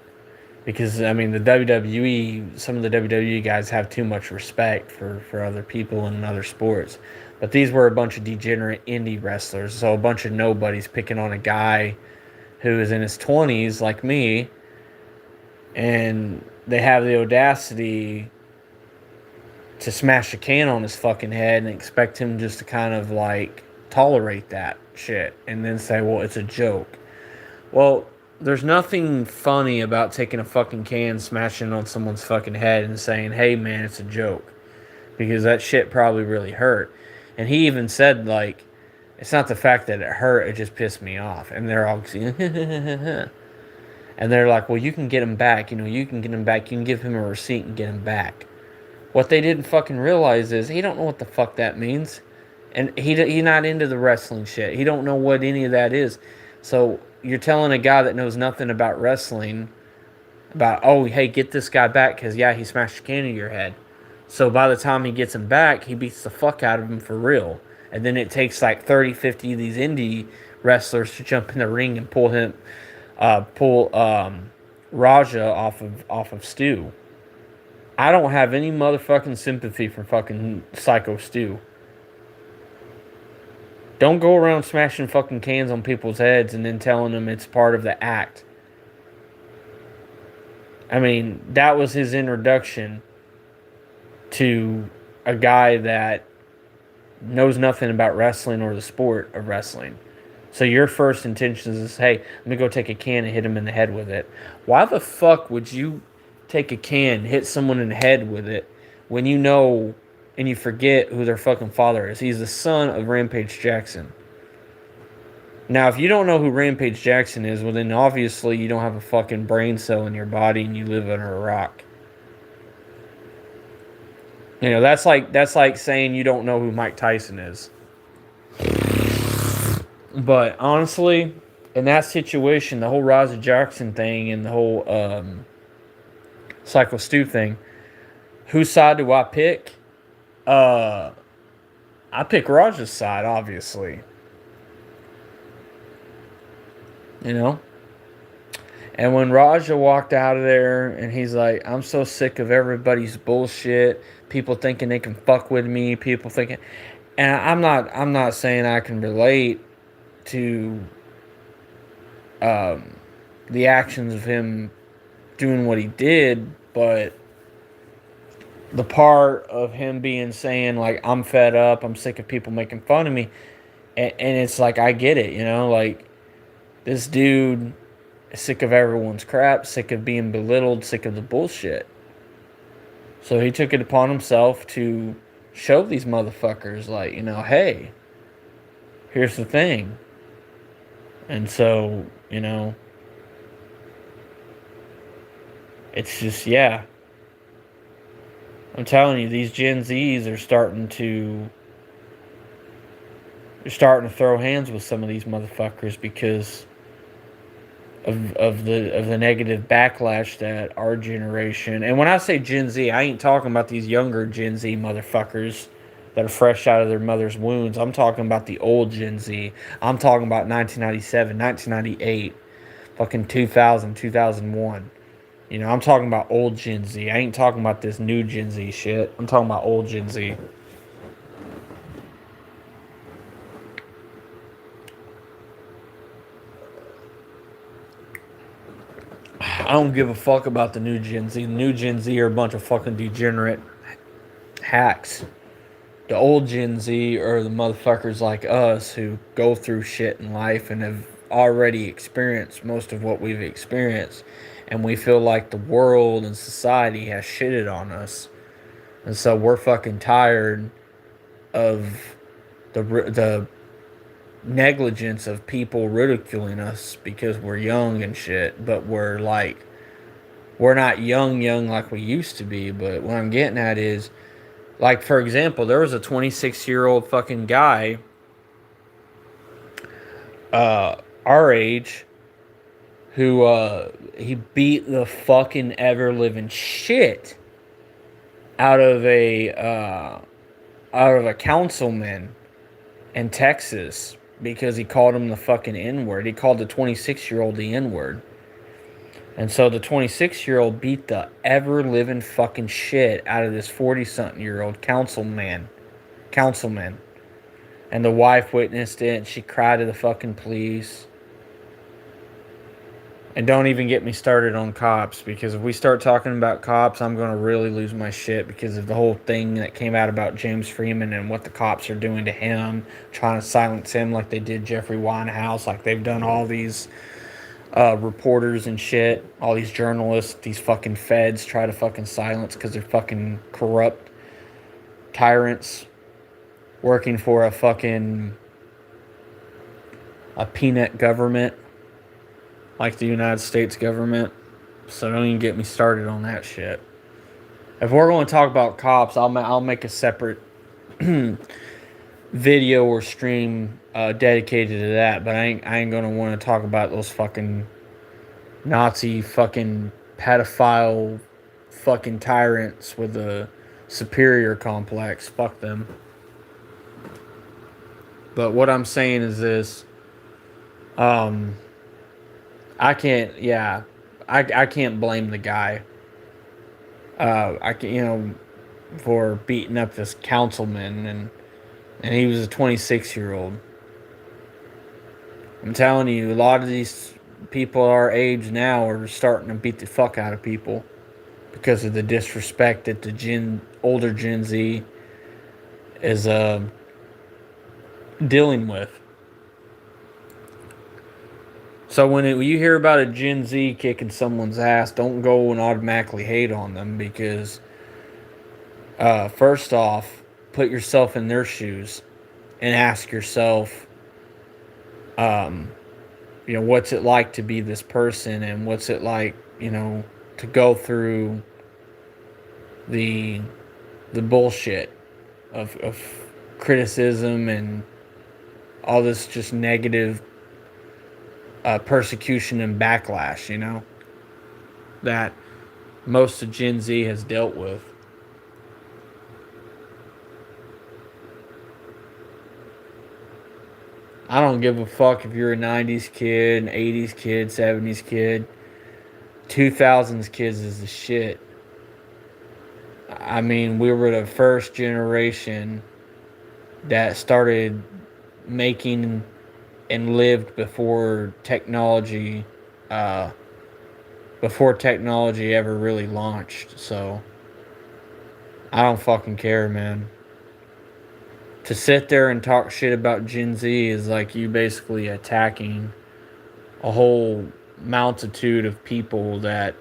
Because, I mean, the WWE, some of the WWE guys have too much respect for other people in other sports. But these were a bunch of degenerate indie wrestlers. So a bunch of nobodies picking on a guy who is in his 20s, like me. And they have the audacity to smash a can on his fucking head and expect him just to kind of, like, tolerate that shit. And then say, well, it's a joke. Well, there's nothing funny about taking a fucking can, smashing it on someone's fucking head, and saying, hey, man, it's a joke. Because that shit probably really hurt. And he even said, like, it's not the fact that it hurt, it just pissed me off. And they're all, and they're like, well, you can get him back. You can get him back. You can give him a receipt and get him back. What they didn't fucking realize is he don't know what the fuck that means. And he's not into the wrestling shit. He don't know what any of that is. So you're telling a guy that knows nothing about wrestling about, oh, hey, get this guy back because, yeah, he smashed a can in your head. So by the time he gets him back, he beats the fuck out of him for real. And then it takes like 30, 50 of these indie wrestlers to jump in the ring and pull Raja off of Stu. I don't have any motherfucking sympathy for fucking Psycho Stu. Don't go around smashing fucking cans on people's heads and then telling them it's part of the act. I mean, that was his introduction to a guy that knows nothing about wrestling or the sport of wrestling. So your first intention is, hey, let me go take a can and hit him in the head with it. Why the fuck would you take a can, hit someone in the head with it, when you know and you forget who their fucking father is? He's the son of Rampage Jackson. Now, if you don't know who Rampage Jackson is, well, then obviously you don't have a fucking brain cell in your body and you live under a rock. That's like saying you don't know who Mike Tyson is. But honestly, in that situation, the whole Raja Jackson thing and the whole Psycho Stu thing, whose side do I pick? I pick Raja's side, obviously. And when Raja walked out of there and he's like, I'm so sick of everybody's bullshit, people thinking they can fuck with me, people thinking, and I'm not saying I can relate to the actions of him doing what he did, but the part of him being saying, like, I'm fed up, I'm sick of people making fun of me, and it's like, I get it, like, this dude is sick of everyone's crap, sick of being belittled, sick of the bullshit. So he took it upon himself to show these motherfuckers, like, hey, here's the thing. And so, it's just, yeah. I'm telling you, these Gen Zs are starting to throw hands with some of these motherfuckers because of the negative backlash that our generation, and when I say Gen Z, I ain't talking about these younger Gen Z motherfuckers that are fresh out of their mother's wounds. I'm talking about the old Gen Z. I'm talking about 1997, 1998, fucking 2000, 2001. I'm talking about old Gen Z. I ain't talking about this new Gen Z shit. I'm talking about old Gen Z. I don't give a fuck about the new Gen Z. The new Gen Z are a bunch of fucking degenerate hacks. The old Gen Z are the motherfuckers like us who go through shit in life and have already experienced most of what we've experienced, and we feel like the world and society has shitted on us, and so we're fucking tired of the negligence of people ridiculing us because we're young and shit, but we're not young like we used to be. But what I'm getting at is, like, for example, there was a 26-year-old fucking guy our age who he beat the fucking ever living shit out of a councilman in Texas because he called him the fucking N-word. He called the 26-year-old the N-word. And so the 26-year-old beat the ever living fucking shit out of this 40-something-year-old councilman. And the wife witnessed it and she cried to the fucking police. And don't even get me started on cops, because if we start talking about cops, I'm going to really lose my shit because of the whole thing that came out about James Freeman and what the cops are doing to him, trying to silence him like they did Jeffrey Winehouse, like they've done all these reporters and shit, all these journalists, these fucking feds try to fucking silence because they're fucking corrupt tyrants working for a peanut government like the United States government. So don't even get me started on that shit. If we're going to talk about cops, I'll make a separate video or stream dedicated to that. But I ain't gonna want to talk about those fucking Nazi fucking pedophile fucking tyrants with a superior complex. Fuck them. But what I'm saying is this. I can't, yeah, I can't blame the guy. I can, for beating up this councilman, and he was a 26-year-old. I'm telling you, a lot of these people our age now are starting to beat the fuck out of people because of the disrespect that the older Gen Z is dealing with. So when you hear about a Gen Z kicking someone's ass, don't go and automatically hate on them, because first off, put yourself in their shoes and ask yourself, what's it like to be this person, and what's it like, to go through the bullshit of criticism and all this just negative persecution and backlash, that most of Gen Z has dealt with. I don't give a fuck if you're a 90s kid, an 80s kid, 70s kid. 2000s kids is the shit. I mean, we were the first generation that started making and lived before technology ever really launched. So I don't fucking care, man. To sit there and talk shit about Gen Z is like you basically attacking a whole multitude of people, that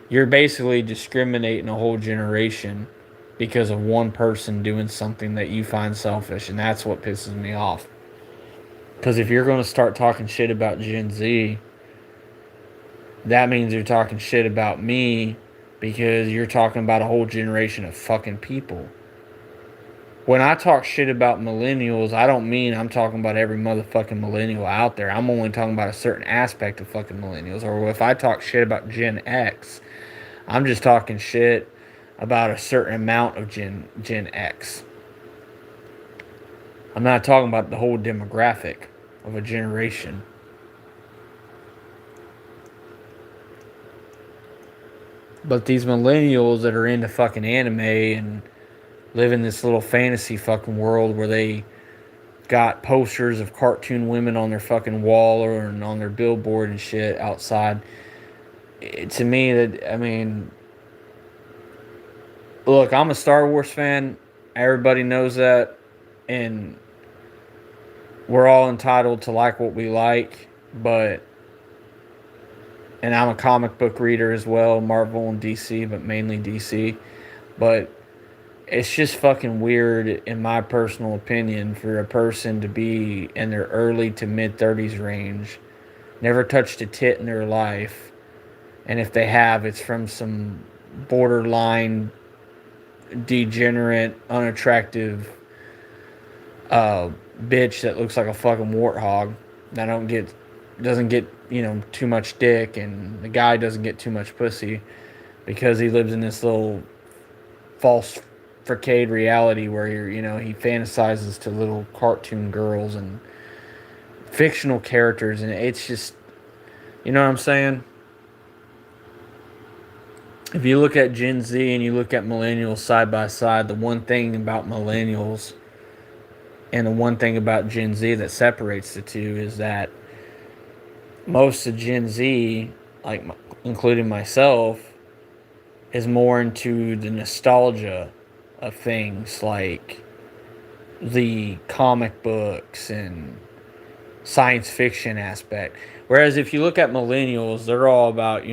you're basically discriminating a whole generation because of one person doing something that you find selfish, and that's what pisses me off. Because if you're going to start talking shit about Gen Z, that means you're talking shit about me, because you're talking about a whole generation of fucking people. When I talk shit about millennials, I don't mean I'm talking about every motherfucking millennial out there. I'm only talking about a certain aspect of fucking millennials. Or if I talk shit about Gen X, I'm just talking shit about a certain amount of Gen X. I'm not talking about the whole demographic of a generation. But these millennials that are into fucking anime and live in this little fantasy fucking world where they got posters of cartoon women on their fucking wall or on their billboard and shit outside. To me, look, I'm a Star Wars fan. Everybody knows that, and we're all entitled to like what we like, but and I'm a comic book reader as well, Marvel and DC, but mainly DC. But it's just fucking weird, in my personal opinion, for a person to be in their early to mid 30s range, never touched a tit in their life, and if they have, it's from some borderline degenerate, unattractive uh, bitch that looks like a fucking warthog. That doesn't get too much dick, and the guy doesn't get too much pussy because he lives in this little false facade reality where he fantasizes to little cartoon girls and fictional characters, and it's just, you know what I'm saying? If you look at Gen Z and you look at millennials side by side, the one thing about millennials and the one thing about Gen Z that separates the two is that most of Gen Z, like including myself, is more into the nostalgia of things like the comic books and science fiction aspect. Whereas if you look at millennials, they're all about,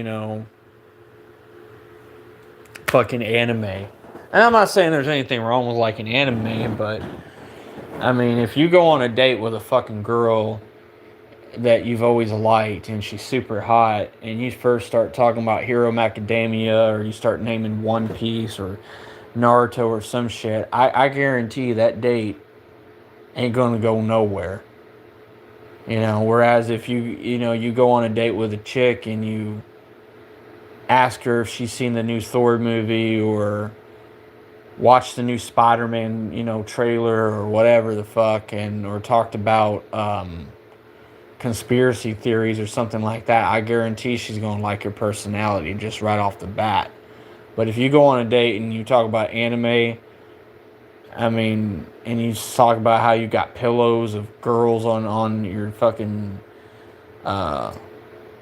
fucking anime. And I'm not saying there's anything wrong with liking anime, but I mean, if you go on a date with a fucking girl that you've always liked and she's super hot, and you first start talking about Hero Macadamia, or you start naming One Piece or Naruto or some shit, I guarantee you that date ain't gonna go nowhere. Whereas if you go on a date with a chick and you ask her if she's seen the new Thor movie or watched the new Spider-Man, trailer or whatever the fuck, or talked about conspiracy theories or something like that, I guarantee she's going to like your personality just right off the bat. But if you go on a date and you talk about anime, I mean, and you talk about how you got pillows of girls on your fucking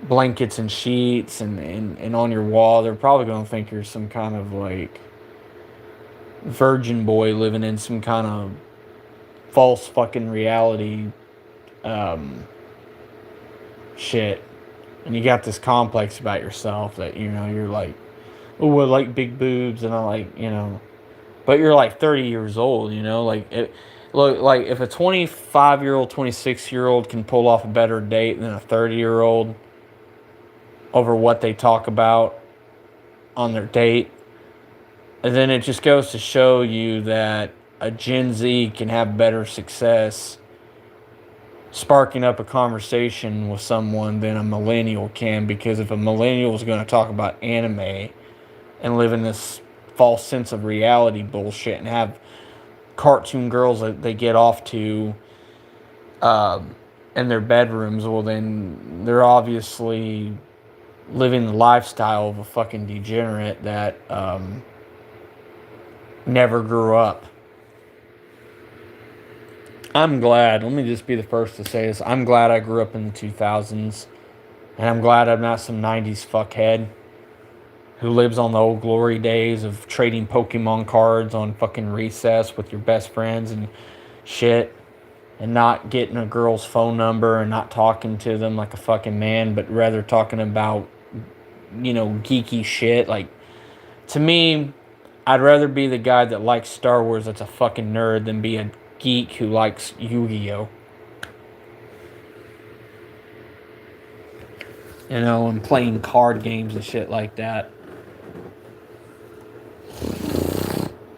blankets and sheets and on your wall, they're probably going to think you're some kind of like virgin boy living in some kind of false fucking reality shit. And you got this complex about yourself that, you're like, oh, I like big boobs, and I like, but you're like 30 years old, like it. Look, like if a 25-year-old, 26-year-old can pull off a better date than a 30-year-old over what they talk about on their date, and then it just goes to show you that a Gen Z can have better success sparking up a conversation with someone than a millennial can. Because if a millennial is going to talk about anime and live in this false sense of reality bullshit and have cartoon girls that they get off to in their bedrooms, well, then they're obviously living the lifestyle of a fucking degenerate that never grew up. I'm glad, let me just be the first to say this, I'm glad I grew up in the 2000s, and I'm glad I'm not some 90s fuckhead who lives on the old glory days of trading Pokemon cards on fucking recess with your best friends and shit, and not getting a girl's phone number and not talking to them like a fucking man, but rather talking about, geeky shit. Like, to me, I'd rather be the guy that likes Star Wars that's a fucking nerd than be a geek who likes Yu-Gi-Oh! And playing card games and shit like that.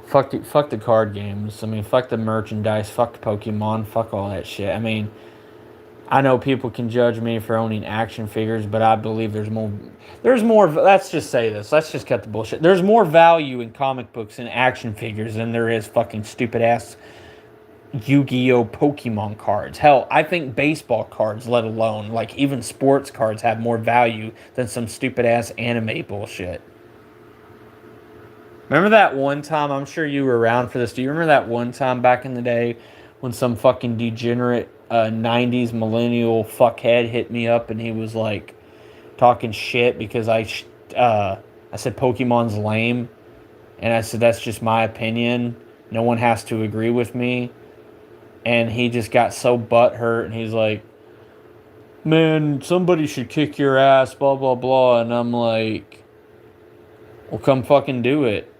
Fuck the card games. I mean, fuck the merchandise. Fuck Pokemon. Fuck all that shit. I mean, I know people can judge me for owning action figures, but I believe there's more. Let's just say this. Let's just cut the bullshit. There's more value in comic books and action figures than there is fucking stupid ass Yu-Gi-Oh! Pokemon cards. Hell, I think baseball cards, let alone, like, even sports cards, have more value than some stupid ass anime bullshit. Remember that one time, I'm sure you were around for this, do you remember that one time back in the day when some fucking degenerate 90s millennial fuckhead hit me up and he was like talking shit because I said Pokemon's lame, and I said that's just my opinion, No one has to agree with me. And he just got so butthurt, and he's like, man, somebody should kick your ass, blah, blah, blah. And I'm like, well, come fucking do it.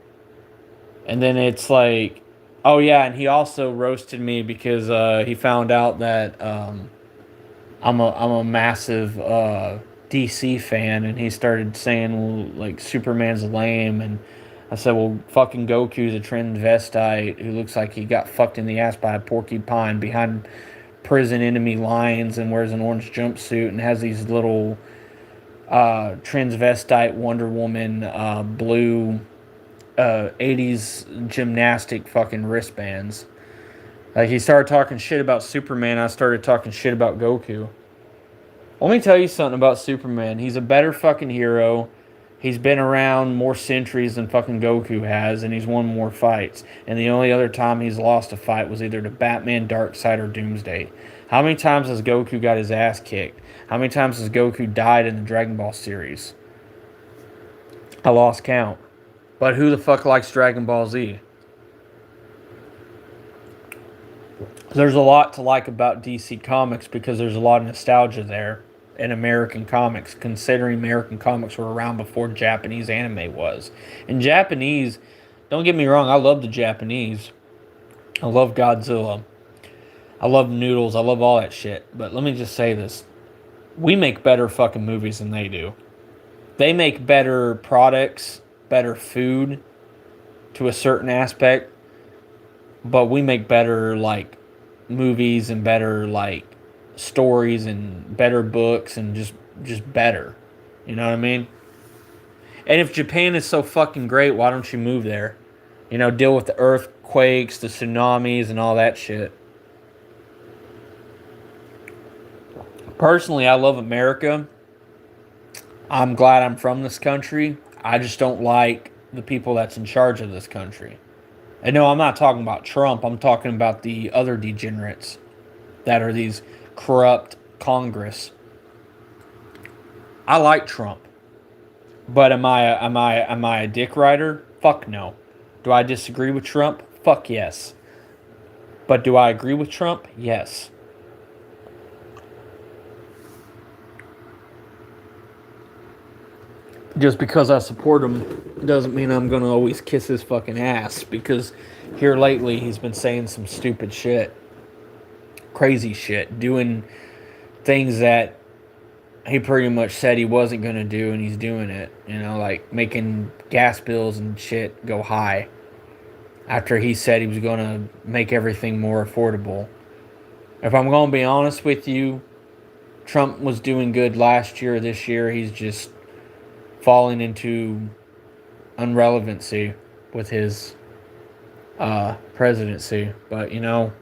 And then it's like, oh, yeah, and he also roasted me because he found out that I'm a massive DC fan, and he started saying, well, like, Superman's lame, and I said, well, fucking Goku's a transvestite who looks like he got fucked in the ass by a porcupine behind prison enemy lines and wears an orange jumpsuit and has these little transvestite Wonder Woman blue 80s gymnastic fucking wristbands. Like, he started talking shit about Superman, I started talking shit about Goku. Let me tell you something about Superman. He's a better fucking hero. He's been around more centuries than fucking Goku has, and he's won more fights. And the only other time he's lost a fight was either to Batman, Darkseid, or Doomsday. How many times has Goku got his ass kicked? How many times has Goku died in the Dragon Ball series? I lost count. But who the fuck likes Dragon Ball Z? There's a lot to like about DC Comics because there's a lot of nostalgia there in American comics, considering American comics were around before Japanese anime was. And Japanese, don't get me wrong, I love the Japanese. I love Godzilla. I love Noodles. I love all that shit. But let me just say this. We make better fucking movies than they do. They make better products, better food to a certain aspect, but we make better, like, movies and better, like, stories and better books and just better. You know what I mean? And if Japan is so fucking great, why don't you move there? You know, deal with the earthquakes, the tsunamis, and all that shit. Personally, I love America. I'm glad I'm from this country. I just don't like the people that's in charge of this country. And no, I'm not talking about Trump. I'm talking about the other degenerates that are these corrupt Congress. I like Trump, but am I a dick rider? Fuck no. Do I disagree with Trump? Fuck yes. But do I agree with Trump? Yes. Just because I support him doesn't mean I'm gonna always kiss his fucking ass, because here lately he's been saying some stupid shit, crazy shit, doing things that he pretty much said he wasn't gonna do, and he's doing it. You know, like making gas bills and shit go high after he said he was gonna make everything more affordable. If I'm gonna be honest with you, Trump was doing good last year. This year he's just falling into irrelevancy with his presidency. But, you know,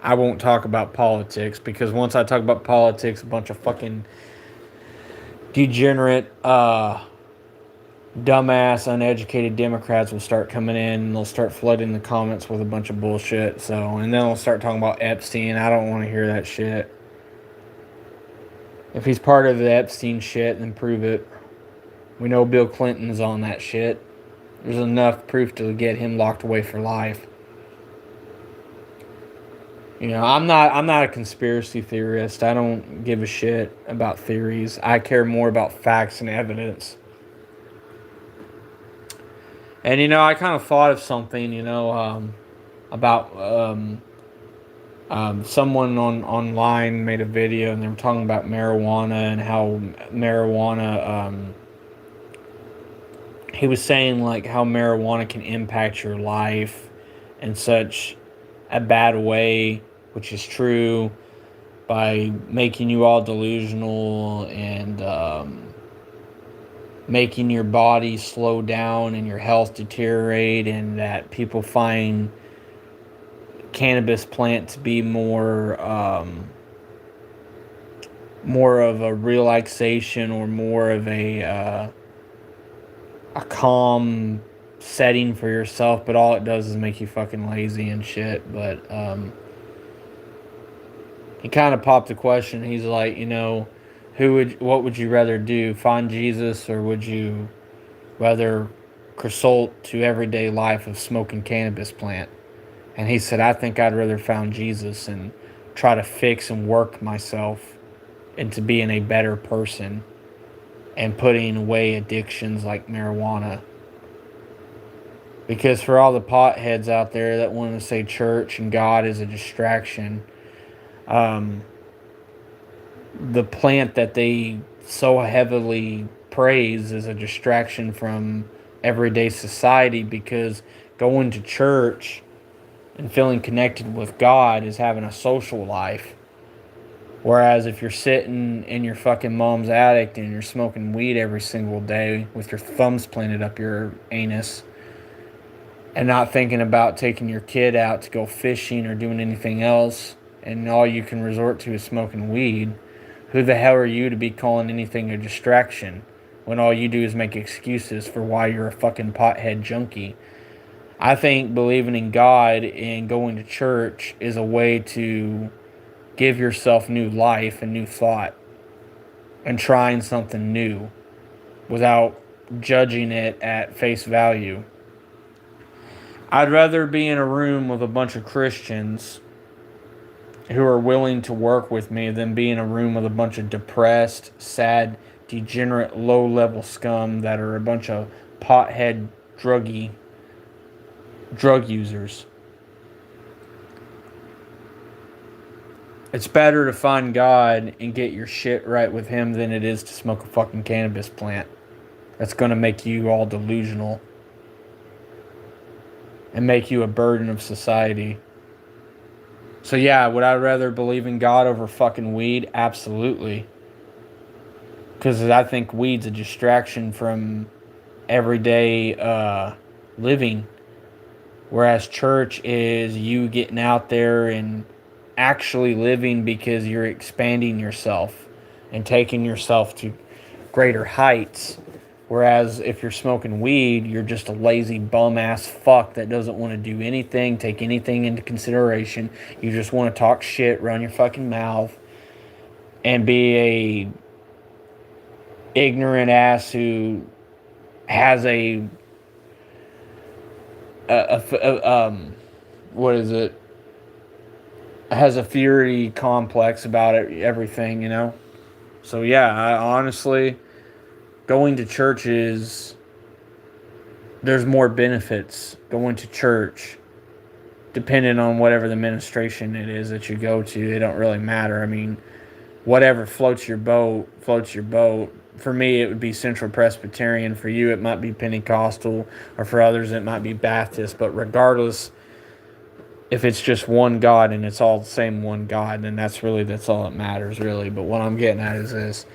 I won't talk about politics, because once I talk about politics, a bunch of fucking degenerate, dumbass, uneducated Democrats will start coming in, and they'll start flooding the comments with a bunch of bullshit. So, and then they'll start talking about Epstein. I don't want to hear that shit. If he's part of the Epstein shit, then prove it. We know Bill Clinton's on that shit. There's enough proof to get him locked away for life. You know, I'm not a conspiracy theorist. I don't give a shit about theories. I care more about facts and evidence. And, you know, I kind of thought of something, you know, about someone online made a video, and they were talking about marijuana and how marijuana, he was saying, like, how marijuana can impact your life in such a bad way, which is true, by making you all delusional and making your body slow down and your health deteriorate, and that people find cannabis plant to be more of a relaxation, or more of a calm setting for yourself, but all it does is make you fucking lazy and shit. But he kind of popped the question. He's like, you know, what would you rather do, find Jesus, or would you rather consult to everyday life of smoking cannabis plant? And he said, I think I'd rather found Jesus and try to fix and work myself into being a better person and putting away addictions like marijuana. Because for all the potheads out there that want to say church and God is a distraction, um, the plant that they so heavily praise is a distraction from everyday society, because going to church and feeling connected with God is having a social life. Whereas if you're sitting in your fucking mom's attic and you're smoking weed every single day with your thumbs planted up your anus and not thinking about taking your kid out to go fishing or doing anything else, and all you can resort to is smoking weed, who the hell are you to be calling anything a distraction when all you do is make excuses for why you're a fucking pothead junkie? I think believing in God and going to church is a way to give yourself new life and new thought and trying something new without judging it at face value. I'd rather be in a room with a bunch of Christians who are willing to work with me than be in a room with a bunch of depressed, sad, degenerate, low-level scum that are a bunch of pothead drug users. It's better to find God and get your shit right with Him than it is to smoke a fucking cannabis plant. That's going to make you all delusional and make you a burden of society. So yeah, would I rather believe in God over fucking weed? Absolutely. Because I think weed's a distraction from everyday living. Whereas church is you getting out there and actually living because you're expanding yourself and taking yourself to greater heights. Whereas if you're smoking weed, you're just a lazy bum ass fuck that doesn't want to do anything, take anything into consideration. You just want to talk shit, run your fucking mouth, and be a ignorant ass who has what is it? Has a fury complex about it, everything, you know? So yeah, I honestly, going to church is, there's more benefits going to church, depending on whatever the ministration it is that you go to. They don't really matter. I mean, whatever floats your boat, floats your boat. For me, it would be Central Presbyterian. For you, it might be Pentecostal, or for others, it might be Baptist. But regardless, if it's just one God and it's all the same one God, then that's all that matters, really. But what I'm getting at is this.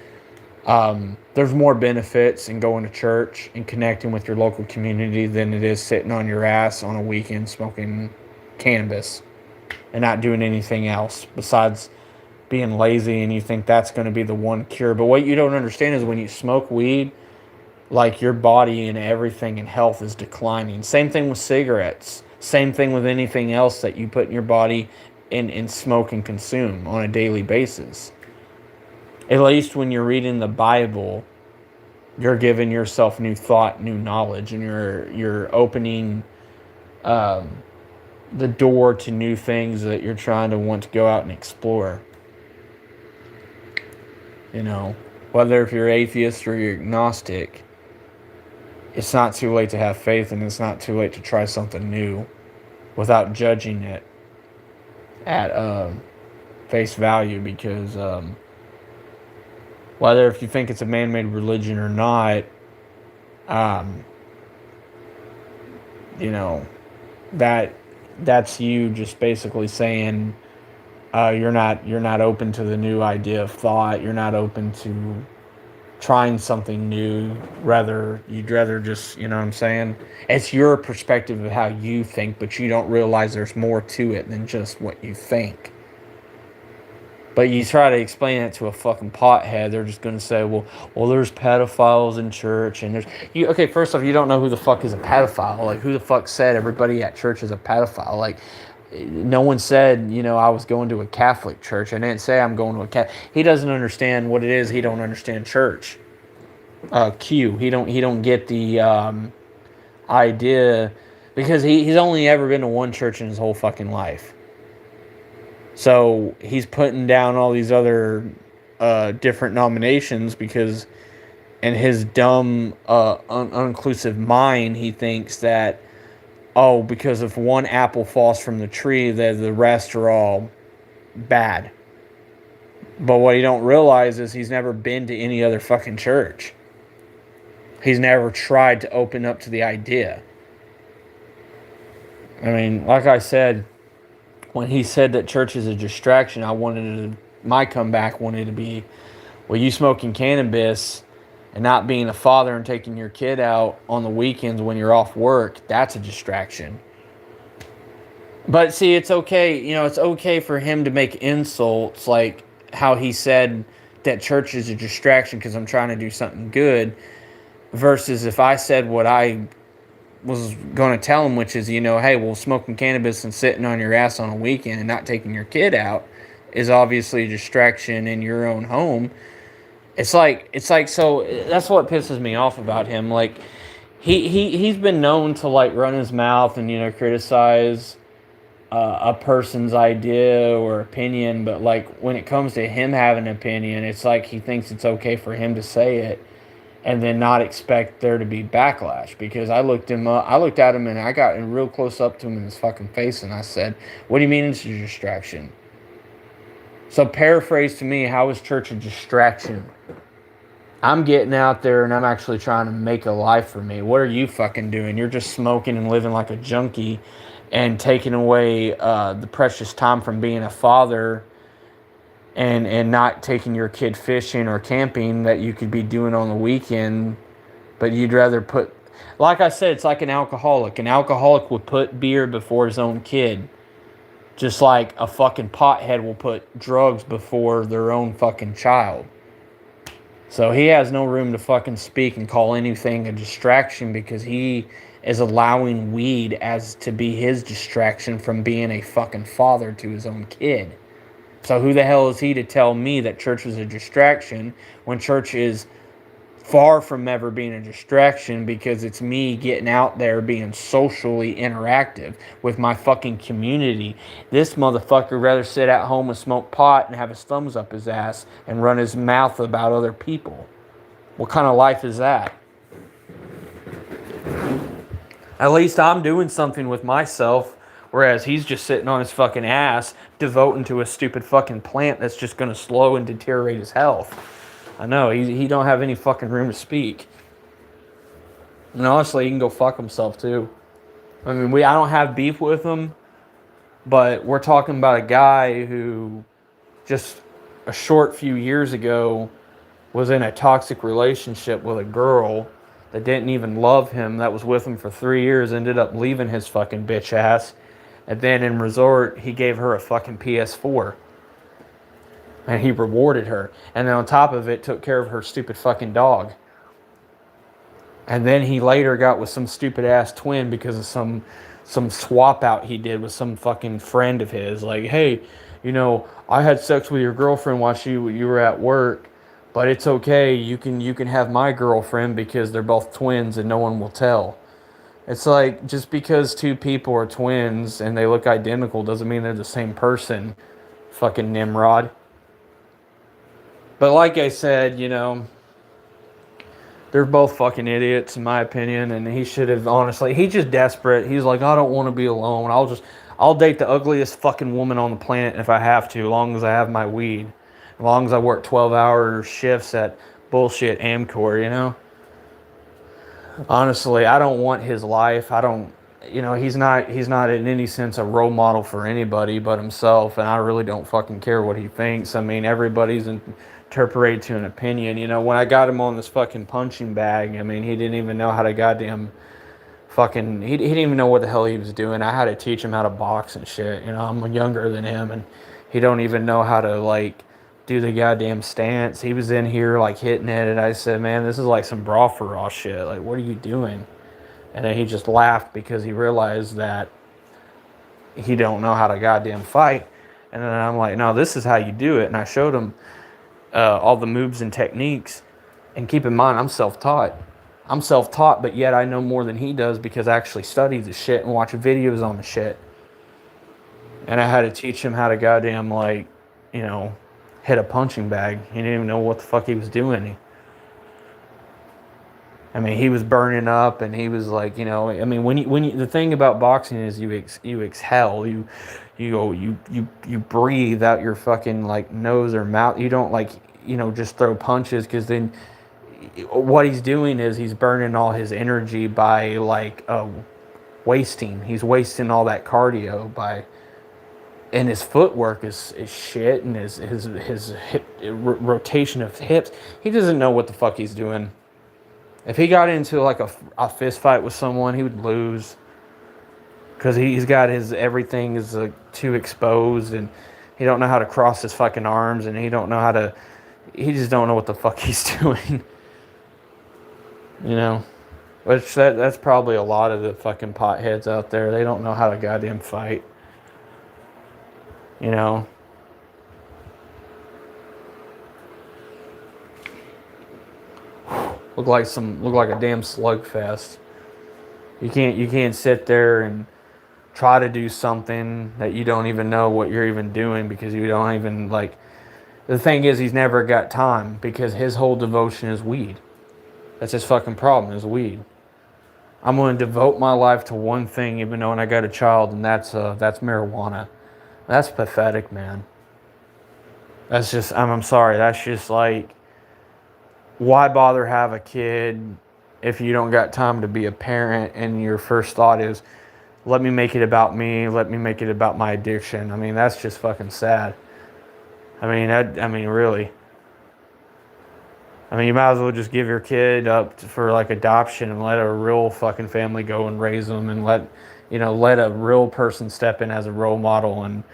There's more benefits in going to church and connecting with your local community than it is sitting on your ass on a weekend smoking cannabis and not doing anything else besides being lazy, and you think that's going to be the one cure. But what you don't understand is when you smoke weed, like, your body and everything in health is declining. Same thing with cigarettes. Same thing with anything else that you put in your body and smoke and consume on a daily basis. At least when you're reading the Bible, you're giving yourself new thought, new knowledge, and you're opening the door to new things that you're trying to want to go out and explore. You know, whether if you're atheist or you're agnostic, it's not too late to have faith, and it's not too late to try something new without judging it at face value, because whether if you think it's a man-made religion or not, you know, that's you just basically saying you're not open to the new idea of thought. You're not open to trying something new. You'd rather just, you know what I'm saying? It's your perspective of how you think, but you don't realize there's more to it than just what you think. But you try to explain it to a fucking pothead, they're just going to say, well, there's pedophiles in church, and okay, first off, you don't know who the fuck is a pedophile. Like, who the fuck said everybody at church is a pedophile? Like, no one said, I was going to a Catholic church. I didn't say I'm going to a Catholic. He doesn't understand what it is. He don't understand church. He don't get the idea Because he's only ever been to one church in his whole fucking life. So he's putting down all these other different nominations because in his dumb, uninclusive mind, he thinks that, oh, because if one apple falls from the tree, that the rest are all bad. But what he don't realize is he's never been to any other fucking church. He's never tried to open up to the idea. I mean, like I said, when he said that church is a distraction, my comeback wanted to be, well, you smoking cannabis and not being a father and taking your kid out on the weekends when you're off work, that's a distraction. But see, it's okay, it's okay for him to make insults like how he said that church is a distraction because I'm trying to do something good, versus if I said what I was going to tell him, which is, hey, well, smoking cannabis and sitting on your ass on a weekend and not taking your kid out is obviously a distraction in your own home. It's like, so that's what pisses me off about him. Like, he's been known to, like, run his mouth and, criticize a person's idea or opinion, but, like, when it comes to him having an opinion, it's like he thinks it's okay for him to say it and then not expect there to be backlash. Because I looked at him and I got real close up to him in his fucking face and I said, what do you mean it's a distraction? So paraphrase to me, how is church a distraction? I'm getting out there and I'm actually trying to make a life for me. What are you fucking doing? You're just smoking and living like a junkie and taking away the precious time from being a father and not taking your kid fishing or camping that you could be doing on the weekend. But you'd rather put, like I said, it's like an alcoholic. An alcoholic would put beer before his own kid. Just like a fucking pothead will put drugs before their own fucking child. So he has no room to fucking speak and call anything a distraction because he is allowing weed as to be his distraction from being a fucking father to his own kid. So who the hell is he to tell me that church is a distraction when church is far from ever being a distraction, because it's me getting out there being socially interactive with my fucking community. This motherfucker would rather sit at home and smoke pot and have his thumbs up his ass and run his mouth about other people. What kind of life is that? At least I'm doing something with myself, whereas he's just sitting on his fucking ass devoting to a stupid fucking plant that's just going to slow and deteriorate his health. I know, he don't have any fucking room to speak. And honestly, he can go fuck himself too. I mean, I don't have beef with him, but we're talking about a guy who just a short few years ago was in a toxic relationship with a girl that didn't even love him, that was with him for 3 years, ended up leaving his fucking bitch ass. And then in resort, he gave her a fucking PS4. And he rewarded her. And then on top of it, took care of her stupid fucking dog. And then he later got with some stupid ass twin because of some swap out he did with some fucking friend of his. Like, hey, I had sex with your girlfriend while you were at work, but it's okay. You can have my girlfriend because they're both twins and no one will tell. It's like, just because two people are twins and they look identical doesn't mean they're the same person. Fucking Nimrod. But like I said, they're both fucking idiots in my opinion, and he should have, honestly, he's just desperate. He's like, I don't want to be alone. I'll date the ugliest fucking woman on the planet if I have to, as long as I have my weed. As long as I work 12-hour shifts at bullshit Amcor, Honestly, I don't want his life. I don't, he's not in any sense a role model for anybody but himself, and I really don't fucking care what he thinks. I mean, everybody's interpreted to an opinion. When I got him on this fucking punching bag, I mean, he didn't even know how to goddamn fucking, he didn't even know what the hell he was doing. I had to teach him how to box and shit. I'm younger than him, and he don't even know how to, like, do the goddamn stance. He was in here, like, hitting it, and I said, man, this is like some bra-for-raw shit. Like, what are you doing? And then he just laughed because he realized that he don't know how to goddamn fight. And then I'm like, no, this is how you do it. And I showed him all the moves and techniques. And keep in mind, I'm self-taught. I'm self-taught, but yet I know more than he does because I actually study the shit and watch videos on the shit. And I had to teach him how to goddamn, like, you know, hit a punching bag. He didn't even know what the fuck he was doing. I mean, he was burning up, and he was like, you know, I mean, when you the thing about boxing is you exhale, you breathe out your fucking like nose or mouth. You don't like, you know, just throw punches, because then what he's doing is he's burning all his energy by like wasting. He's wasting all that cardio by, and his footwork is shit, and his hip rotation of hips. He doesn't know what the fuck he's doing. If he got into like a fist fight with someone, he would lose, because he's got his everything is too exposed, and he don't know how to cross his fucking arms, and he just don't know what the fuck he's doing. You know, which that's probably a lot of the fucking potheads out there. They don't know how to goddamn fight. You know. Look like a damn slugfest. You can't sit there and try to do something that you don't even know what you're even doing, because you don't even like. The thing is, he's never got time because his whole devotion is weed. That's his fucking problem, is weed. I'm going to devote my life to one thing, even though when I got a child, and that's marijuana. That's pathetic, man. That's just, I'm sorry. That's just like, why bother have a kid if you don't got time to be a parent, and your first thought is, let me make it about me, let me make it about my addiction. I mean, that's just fucking sad. I mean, really. I mean, you might as well just give your kid up for like adoption and let a real fucking family go and raise them, and let a real person step in as a role model. And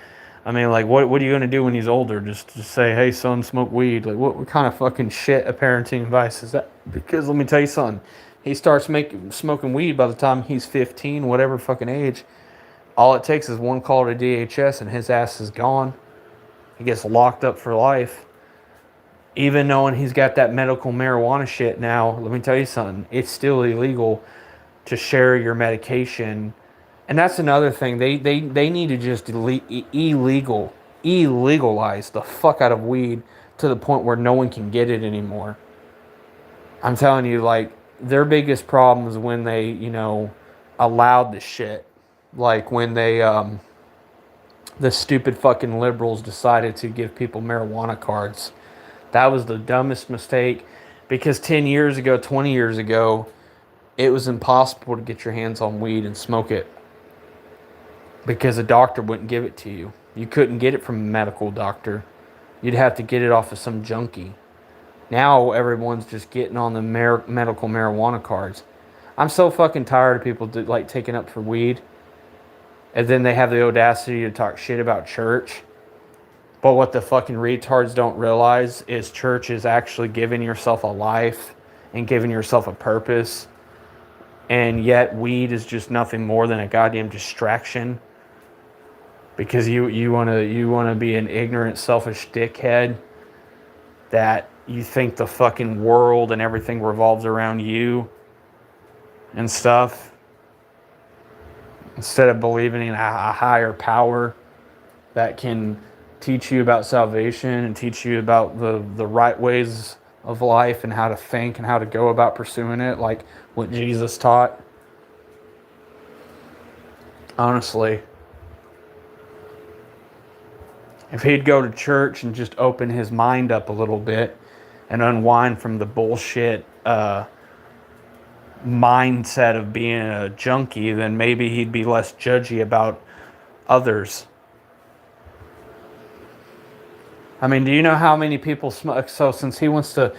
I mean, like, what are you going to do when he's older? Just say, hey, son, smoke weed? Like, what kind of fucking shit a parenting advice is that? Because let me tell you something. He starts smoking weed by the time he's 15, whatever fucking age. All it takes is one call to DHS, and his ass is gone. He gets locked up for life. Even knowing he's got that medical marijuana shit now, let me tell you something. It's still illegal to share your medication. And that's another thing. They need to just illegalize the fuck out of weed to the point where no one can get it anymore. I'm telling you, like, their biggest problem is when they, allowed this shit. Like when they, the stupid fucking liberals decided to give people marijuana cards. That was the dumbest mistake, because 10 years ago, 20 years ago, it was impossible to get your hands on weed and smoke it, because a doctor wouldn't give it to you. You couldn't get it from a medical doctor. You'd have to get it off of some junkie. Now everyone's just getting on the medical marijuana cards. I'm so fucking tired of people taking up for weed, and then they have the audacity to talk shit about church. But what the fucking retards don't realize is church is actually giving yourself a life and giving yourself a purpose. And yet weed is just nothing more than a goddamn distraction. Because you wanna be an ignorant, selfish dickhead that you think the fucking world and everything revolves around you and stuff, instead of believing in a higher power that can teach you about salvation and teach you about the right ways of life and how to think and how to go about pursuing it, like what Jesus taught. Honestly, if he'd go to church and just open his mind up a little bit and unwind from the bullshit mindset of being a junkie, then maybe he'd be less judgy about others. I mean, do you know how many people smoke? So since he wants to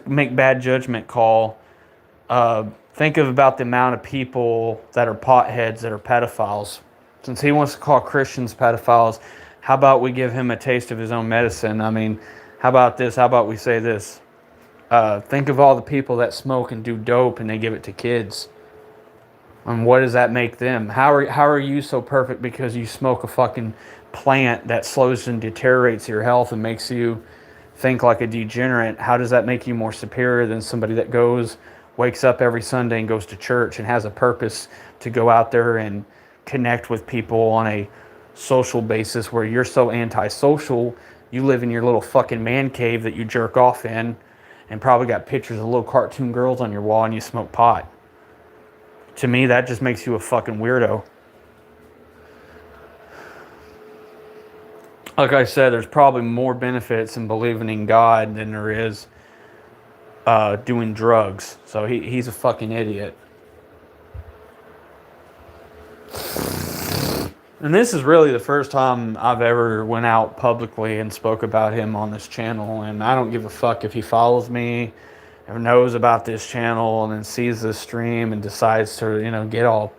make bad judgment call, think about the amount of people that are potheads that are pedophiles. Since he wants to call Christians pedophiles, how about we give him a taste of his own medicine? I mean, how about this? How about we say this? Think of all the people that smoke and do dope and they give it to kids. And what does that make them? How are you so perfect because you smoke a fucking plant that slows and deteriorates your health and makes you think like a degenerate, how does that make you more superior than somebody that wakes up every Sunday and goes to church and has a purpose to go out there and connect with people on a social basis, where you're so antisocial, you live in your little fucking man cave that you jerk off in and probably got pictures of little cartoon girls on your wall and you smoke pot. To me, that just makes you a fucking weirdo. Like I said, there's probably more benefits in believing in God than there is doing drugs. So he's a fucking idiot. And this is really the first time I've ever went out publicly and spoke about him on this channel. And I don't give a fuck if he follows me or knows about this channel and then sees this stream and decides to, get all,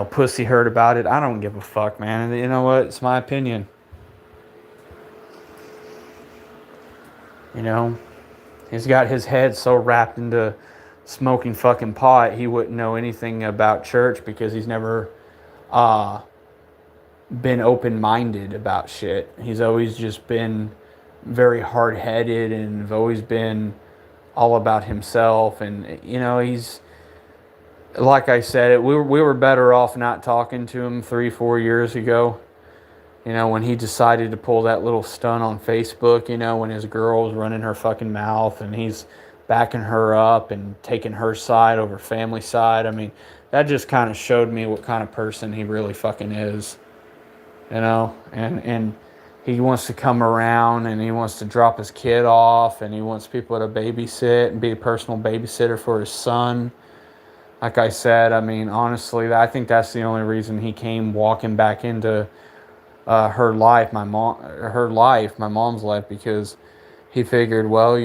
pussy hurt about it. I don't give a fuck, man. And you know what? It's my opinion. He's got his head so wrapped into smoking fucking pot, he wouldn't know anything about church because he's never been open-minded about shit. He's always just been very hard-headed and always been all about himself. And, he's, like I said, we were better off not talking to him 3-4 years ago. When he decided to pull that little stunt on Facebook, when his girl was running her fucking mouth and he's backing her up and taking her side over family side. I mean, that just kind of showed me what kind of person he really fucking is. And he wants to come around and he wants to drop his kid off and he wants people to babysit and be a personal babysitter for his son. Like I said, I mean, honestly, I think that's the only reason he came walking back into her life, my mom's life, because he figured, well,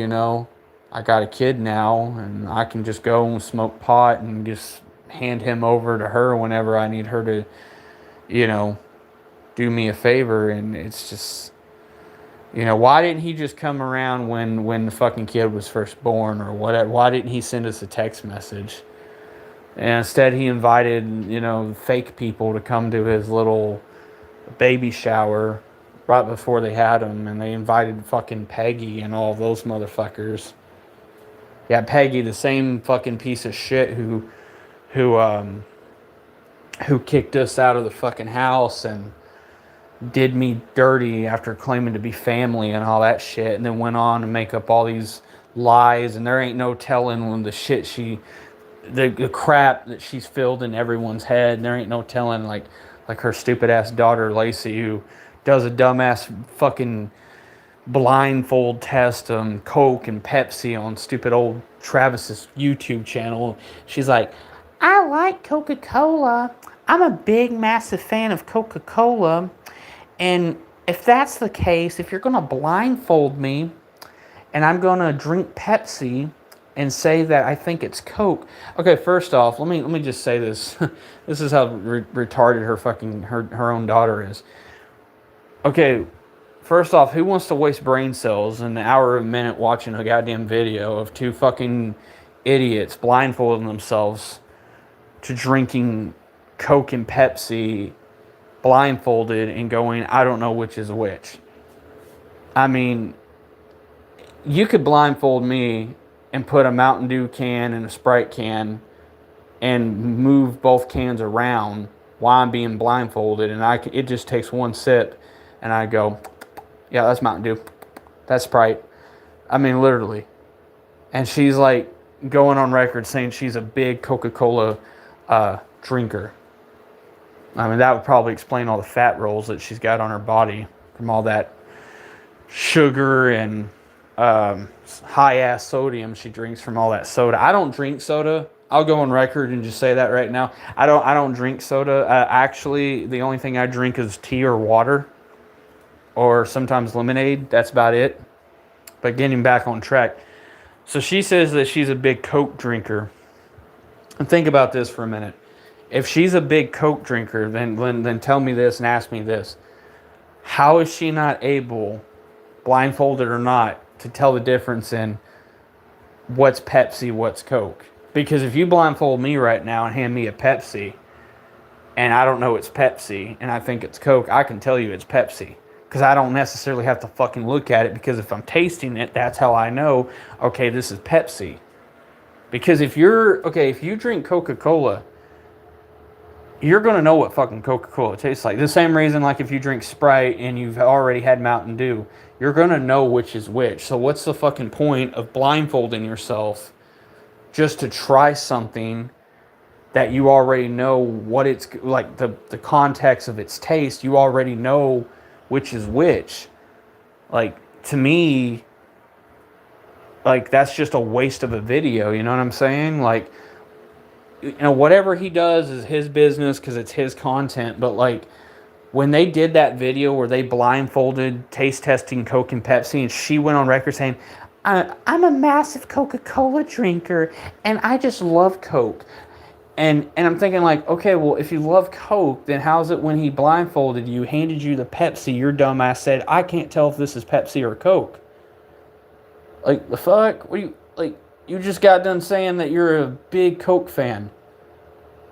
I got a kid now and I can just go and smoke pot and just hand him over to her whenever I need her to, do me a favor. And it's just, why didn't he just come around when the fucking kid was first born or whatever? Why didn't he send us a text message? And instead he invited, fake people to come to his little baby shower right before they had him, and they invited fucking Peggy and all those motherfuckers. Yeah, Peggy, the same fucking piece of shit who kicked us out of the fucking house and did me dirty after claiming to be family and all that shit, and then went on to make up all these lies. And there ain't no telling when the shit the crap that she's filled in everyone's head. And there ain't no telling like her stupid ass daughter Lacey, who does a dumbass fucking blindfold test on Coke and Pepsi on stupid old Travis's YouTube channel. She's like, I like Coca-Cola. I'm a big, massive fan of Coca-Cola. And if that's the case, if you're going to blindfold me and I'm going to drink Pepsi and say that I think it's Coke. Okay, first off, let me just say this. This is how retarded her own daughter is. Okay, first off, who wants to waste brain cells in an hour or a minute watching a goddamn video of two fucking idiots blindfolding themselves to drinking Coke and Pepsi blindfolded and going, I don't know which is which? I mean, you could blindfold me and put a Mountain Dew can and a Sprite can and move both cans around while I'm being blindfolded, and it just takes one sip and I go, yeah, that's Mountain Dew, that's Sprite. I mean, literally. And she's like going on record saying she's a big Coca-Cola drinker. I mean, that would probably explain all the fat rolls that she's got on her body from all that sugar and high-ass sodium she drinks from all that soda. I don't drink soda. I'll go on record and just say that right now. I don't drink soda. Actually, the only thing I drink is tea or water, or sometimes lemonade. That's about it. But getting back on track. So she says that she's a big Coke drinker. And think about this for a minute. If she's a big Coke drinker, then tell me this and ask me this. How is she not able, blindfolded or not, to tell the difference in what's Pepsi, what's Coke? Because if you blindfold me right now and hand me a Pepsi, and I don't know it's Pepsi, and I think it's Coke, I can tell you it's Pepsi. because I don't necessarily have to fucking look at it, because if I'm tasting it, that's how I know, okay, this is Pepsi. Because if you drink Coca-Cola, you're going to know what fucking Coca-Cola tastes like. The same reason, like, if you drink Sprite and you've already had Mountain Dew, you're going to know which is which. So what's the fucking point of blindfolding yourself just to try something that you already know what it's like, the context of its taste? You already know which is which. Like, to me, like, that's just a waste of a video, you know what I'm saying? Like, you know, whatever he does is his business because it's his content, but like, when they did that video where they blindfolded taste testing Coke and Pepsi, and she went on record saying, I'm a massive Coca-Cola drinker and I just love Coke. And I'm thinking, like, okay, well, if you love Coke, then how's it when he blindfolded you, handed you the Pepsi, your dumb ass said, I can't tell if this is Pepsi or Coke? Like, the fuck? What do you, like, you just got done saying that you're a big Coke fan.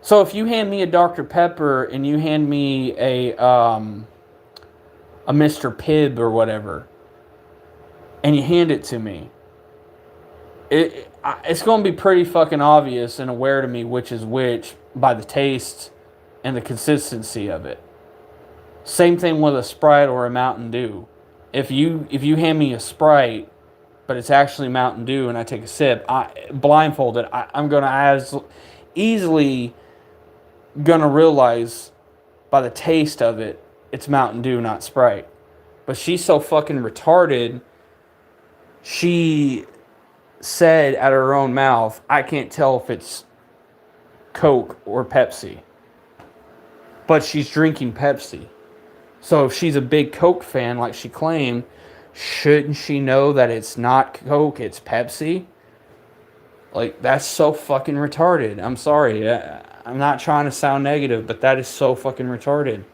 So if you hand me a Dr. Pepper and you hand me a Mr. Pibb or whatever, and you hand it to me, it's going to be pretty fucking obvious and aware to me which is which by the taste and the consistency of it. Same thing with a Sprite or a Mountain Dew. If you hand me a Sprite, but it's actually Mountain Dew, and I take a sip, blindfolded, I'm going to as easily gonna realize by the taste of it, it's Mountain Dew, not Sprite. But she's so fucking retarded, she said out of her own mouth, I can't tell if it's Coke or Pepsi. But she's drinking Pepsi. So if she's a big Coke fan like she claimed, shouldn't she know that it's not Coke, it's Pepsi? Like, that's so fucking retarded. I'm sorry. I'm not trying to sound negative, but that is so fucking retarded.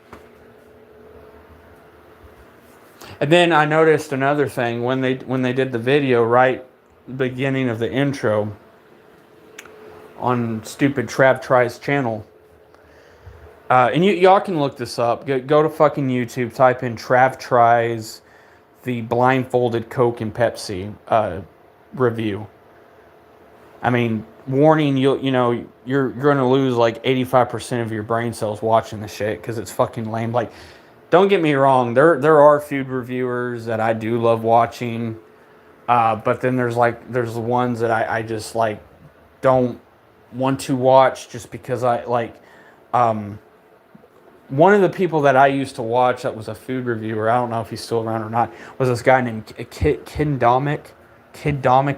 And then I noticed another thing when they did the video right beginning of the intro on stupid Trav Tries channel. And y'all can look this up. Go to fucking YouTube, type in Trav Tries the blindfolded Coke and Pepsi review. I mean, warning, you're going to lose like 85% of your brain cells watching the shit because it's fucking lame. Like, don't get me wrong, there are food reviewers that I do love watching, but then there's the ones that I just like don't want to watch just because I like. One of the people that I used to watch that was a food reviewer, I don't know if he's still around or not, was this guy named Kid Domic,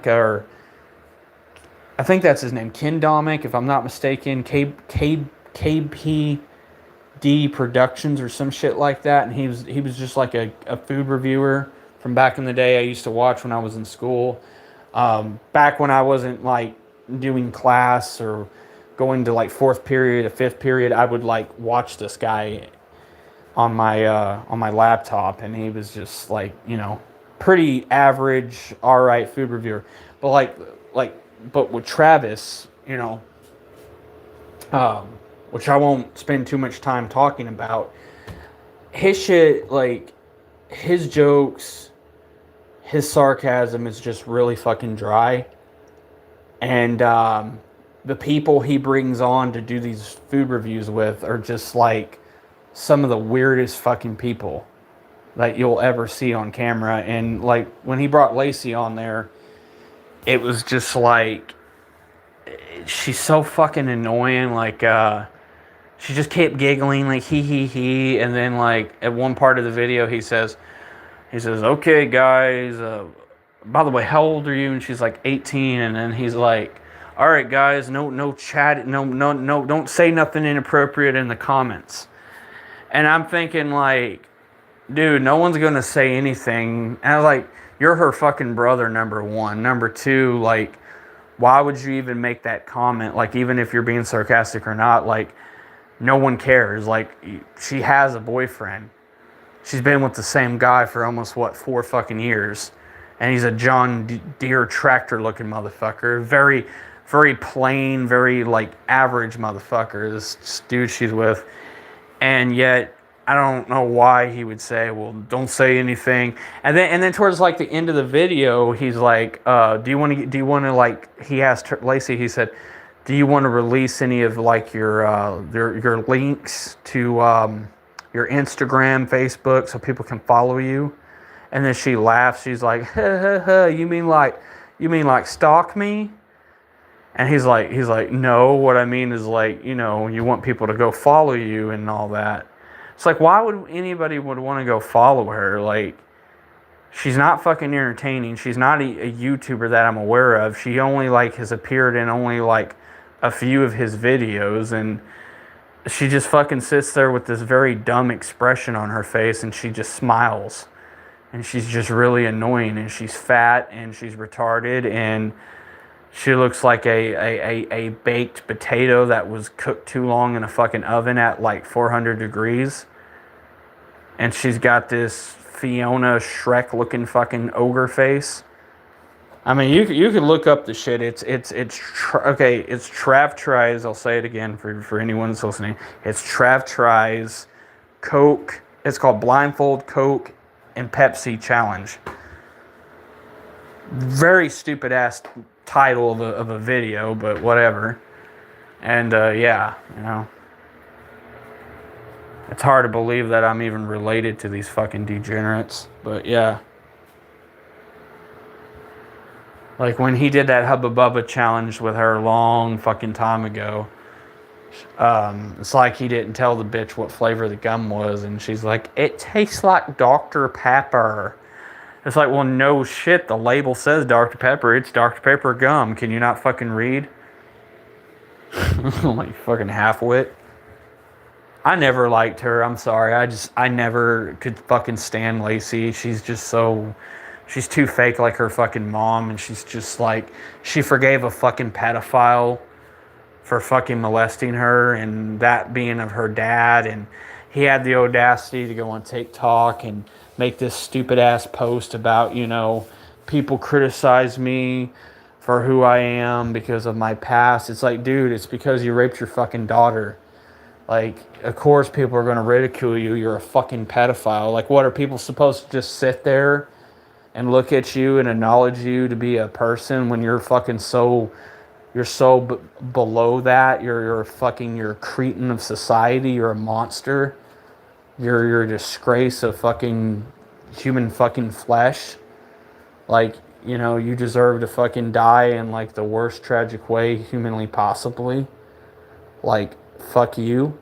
or I think that's his name, Ken Domic, if I'm not mistaken, KPD Productions or some shit like that. And he was just like a food reviewer from back in the day I used to watch when I was in school. Back when I wasn't like doing class or going to like fourth period or fifth period, I would like watch this guy on my laptop, and he was just like, pretty average, alright food reviewer. But but with Travis, which I won't spend too much time talking about, his shit, like, his jokes, his sarcasm is just really fucking dry. And the people he brings on to do these food reviews with are just like some of the weirdest fucking people that you'll ever see on camera. And like when he brought Lacey on there, it was just like, she's so fucking annoying. Like, she just kept giggling, like, he. And then, like, at one part of the video, he says, okay, guys, by the way, how old are you? And she's like, 18. And then he's like, all right, guys, no chat, no, don't say nothing inappropriate in the comments. And I'm thinking, like, dude, no one's going to say anything. And I was like, you're her fucking brother, number one. Number two, like, why would you even make that comment? Like, even if you're being sarcastic or not, like, no one cares. Like, she has a boyfriend. She's been with the same guy for almost, 4 fucking years. And he's a John Deere tractor-looking motherfucker. Very, very plain, very, like, average motherfucker, this dude she's with. And yet, I don't know why he would say, "Well, don't say anything." And then towards like the end of the video, he's like, do you want to like?" He asked her, Lacey. He said, "Do you want to release any of like your links to your Instagram, Facebook, so people can follow you?" And then she laughs. She's like, "Ha ha ha! You mean like stalk me?" And he's like, "No, what I mean is like, you want people to go follow you and all that." It's like, why would anybody would want to go follow her? Like, she's not fucking entertaining. She's not a YouTuber that I'm aware of. She only like has appeared in only like a few of his videos, and she just fucking sits there with this very dumb expression on her face, and she just smiles. And she's just really annoying, and she's fat, and she's retarded, and she looks like a baked potato that was cooked too long in a fucking oven at like 400 degrees. And she's got this Fiona Shrek looking fucking ogre face. I mean, you could look up the shit. It's Trav Tries. I'll say it again for anyone that's listening. It's Trav Tries Coke. It's called Blindfold Coke and Pepsi Challenge. Very stupid ass title of a video, but whatever. And yeah, it's hard to believe that I'm even related to these fucking degenerates, but yeah. Like when he did that Hubba Bubba challenge with her long fucking time ago, it's like he didn't tell the bitch what flavor the gum was, and she's like, "It tastes like Dr. Pepper." It's like, well, no shit, the label says Dr. Pepper. It's Dr. Pepper gum. Can you not fucking read? Like fucking half-wit. I never liked her. I'm sorry. I never could fucking stand Lacey. She's too fake like her fucking mom. And she's just like, she forgave a fucking pedophile for fucking molesting her, and that being of her dad. And he had the audacity to go on TikTok and make this stupid ass post about, people criticize me for who I am because of my past. It's like, dude, it's because you raped your fucking daughter. Like, of course people are going to ridicule you. You're a fucking pedophile. Like, what are people supposed to just sit there and look at you and acknowledge you to be a person when you're fucking below that? You're a cretin of society. You're a monster. You're a disgrace of fucking human fucking flesh. Like, you deserve to fucking die in like the worst tragic way humanly possibly. Like, fuck you.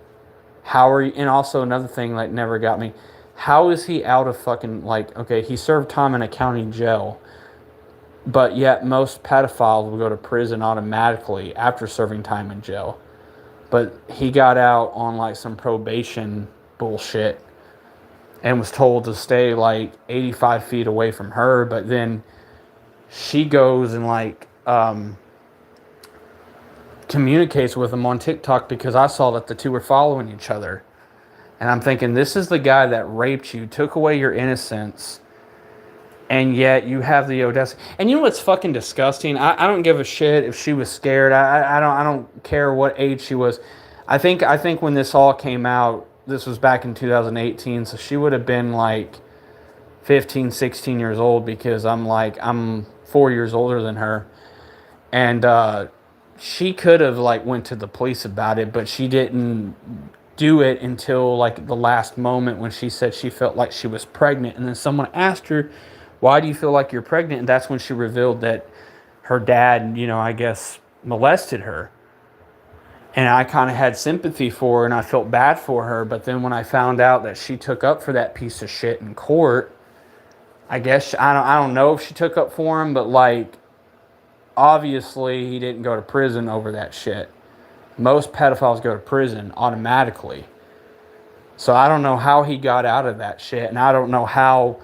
How are you? And also another thing that never got me. How is he out of fucking, like, okay, he served time in a county jail, but yet most pedophiles will go to prison automatically after serving time in jail. But he got out on like some probation bullshit and was told to stay like 85 feet away from her, but then she goes and like communicates with him on TikTok because I saw that the two were following each other. And I'm thinking, this is the guy that raped you, took away your innocence, and yet you have the audacity. And you know what's fucking disgusting? I don't give a shit if she was scared. I don't care what age she was. I think when this all came out, this was back in 2018, so she would have been like 15, 16 years old, because I'm 4 years older than her. And she could have like went to the police about it, but she didn't do it until like the last moment when she said she felt like she was pregnant. And then someone asked her, "Why do you feel like you're pregnant?" And that's when she revealed that her dad, I guess, molested her. And I kind of had sympathy for her, and I felt bad for her. But then when I found out that she took up for that piece of shit in court, I guess, I don't know if she took up for him, but like, obviously he didn't go to prison over that shit. Most pedophiles go to prison automatically. So I don't know how he got out of that shit, and I don't know how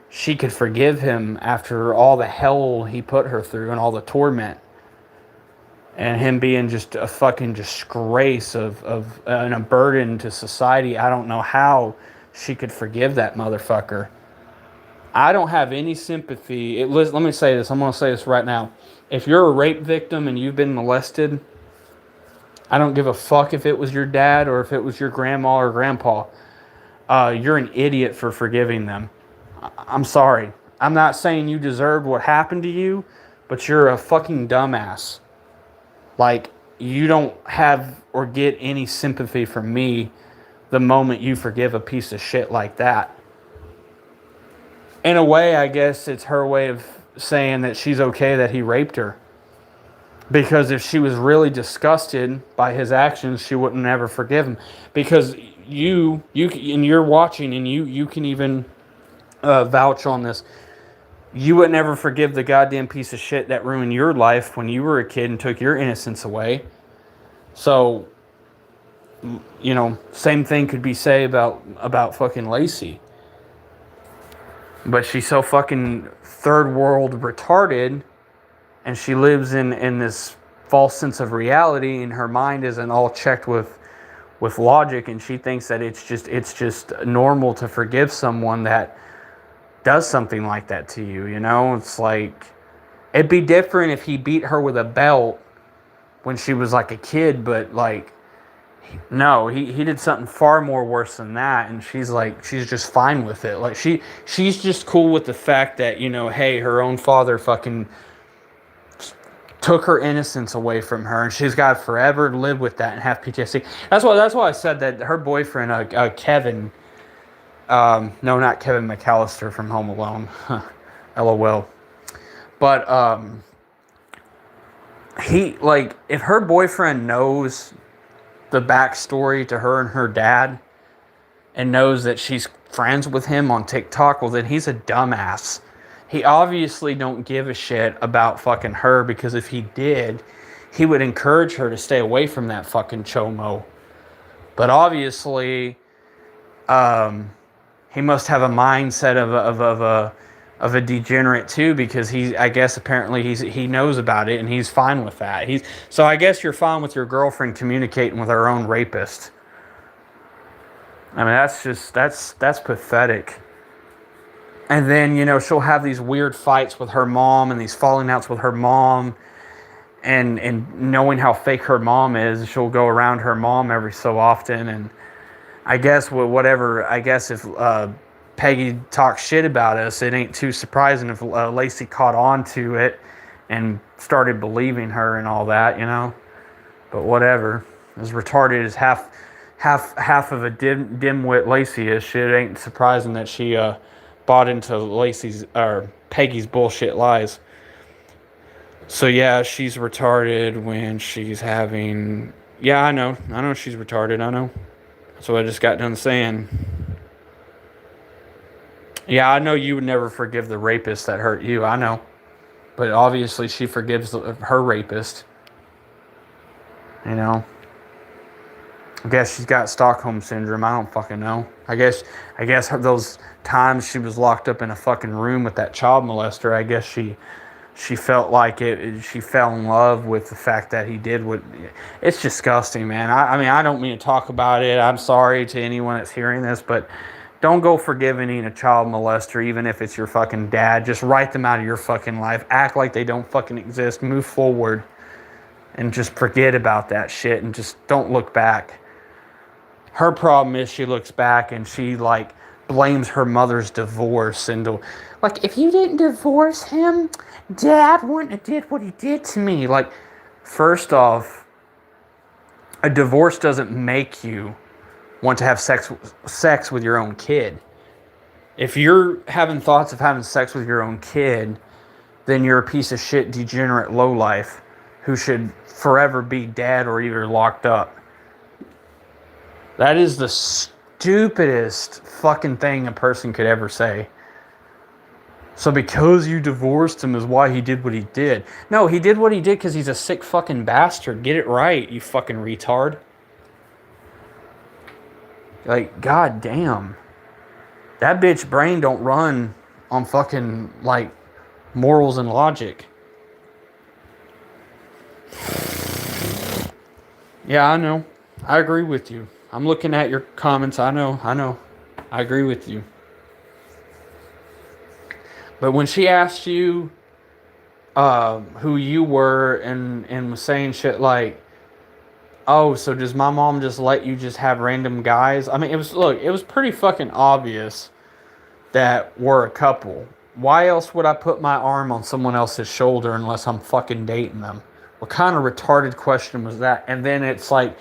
she could forgive him after all the hell he put her through and all the torment. And him being just a fucking disgrace and a burden to society. I don't know how she could forgive that motherfucker. I don't have any sympathy. Let me say this. I'm going to say this right now. If you're a rape victim and you've been molested, I don't give a fuck if it was your dad or if it was your grandma or grandpa. You're an idiot for forgiving them. I'm sorry. I'm not saying you deserved what happened to you, but you're a fucking dumbass. Like, you don't have or get any sympathy from me the moment you forgive a piece of shit like that. In a way, I guess it's her way of saying that she's okay that he raped her. Because if she was really disgusted by his actions, she wouldn't ever forgive him. Because and you're watching, and you can even vouch on this. You would never forgive the goddamn piece of shit that ruined your life when you were a kid and took your innocence away. So, same thing could be said about fucking Lacey. But she's so fucking third world retarded, and she lives in this false sense of reality, and her mind isn't all checked with logic, and she thinks that it's just normal to forgive someone that does something like that to you. It's like, it'd be different if he beat her with a belt when she was like a kid, but like, no, he did something far more worse than that, and she's just fine with it. Like, she's just cool with the fact that, hey, her own father fucking took her innocence away from her, and she's got to forever live with that and have PTSD. That's why I said that her boyfriend, Kevin, no, not Kevin McAllister from Home Alone, LOL, but if her boyfriend knows the backstory to her and her dad and knows that she's friends with him on TikTok, well, then he's a dumbass. He obviously don't give a shit about fucking her, because if he did, he would encourage her to stay away from that fucking chomo. But obviously, he must have a mindset of a degenerate too, because I guess apparently he knows about it and he's fine with that. So I guess you're fine with your girlfriend communicating with her own rapist. I mean, that's pathetic. And then, she'll have these weird fights with her mom and these falling outs with her mom. And knowing how fake her mom is, she'll go around her mom every so often. And I guess if Peggy talks shit about us, it ain't too surprising if Lacey caught on to it and started believing her and all that, But whatever. As retarded as half of a dimwit Lacey is, shit, it ain't surprising that she bought into Lacey's or Peggy's bullshit lies. So yeah, she's retarded when she's having. Yeah, I know she's retarded. I know. That's what I just got done saying. Yeah, I know you would never forgive the rapist that hurt you. I know. But obviously she forgives her rapist. I guess she's got Stockholm Syndrome. I don't fucking know. I guess those times she was locked up in a fucking room with that child molester, I guess she felt like she fell in love with the fact that he did what. It's disgusting, man. I mean, I don't mean to talk about it. I'm sorry to anyone that's hearing this, but don't go forgiving a child molester, even if it's your fucking dad. Just write them out of your fucking life. Act like they don't fucking exist. Move forward. And just forget about that shit and just don't look back. Her problem is she looks back and she, blames her mother's divorce. And, if you didn't divorce him, Dad wouldn't have did what he did to me. First off, a divorce doesn't make you want to have sex with your own kid. If you're having thoughts of having sex with your own kid, then you're a piece of shit, degenerate lowlife who should forever be dead or either locked up. That is the stupidest fucking thing a person could ever say. So because you divorced him is why he did what he did. No, he did what he did because he's a sick fucking bastard. Get it right, you fucking retard. God damn. That bitch brain don't run on fucking, morals and logic. Yeah, I know. I agree with you. I'm looking at your comments. I know. I agree with you. But when she asked you who you were and was saying shit like, oh, so does my mom just let you just have random guys? I mean, it was pretty fucking obvious that we're a couple. Why else would I put my arm on someone else's shoulder unless I'm fucking dating them? What kind of retarded question was that? And then it's like,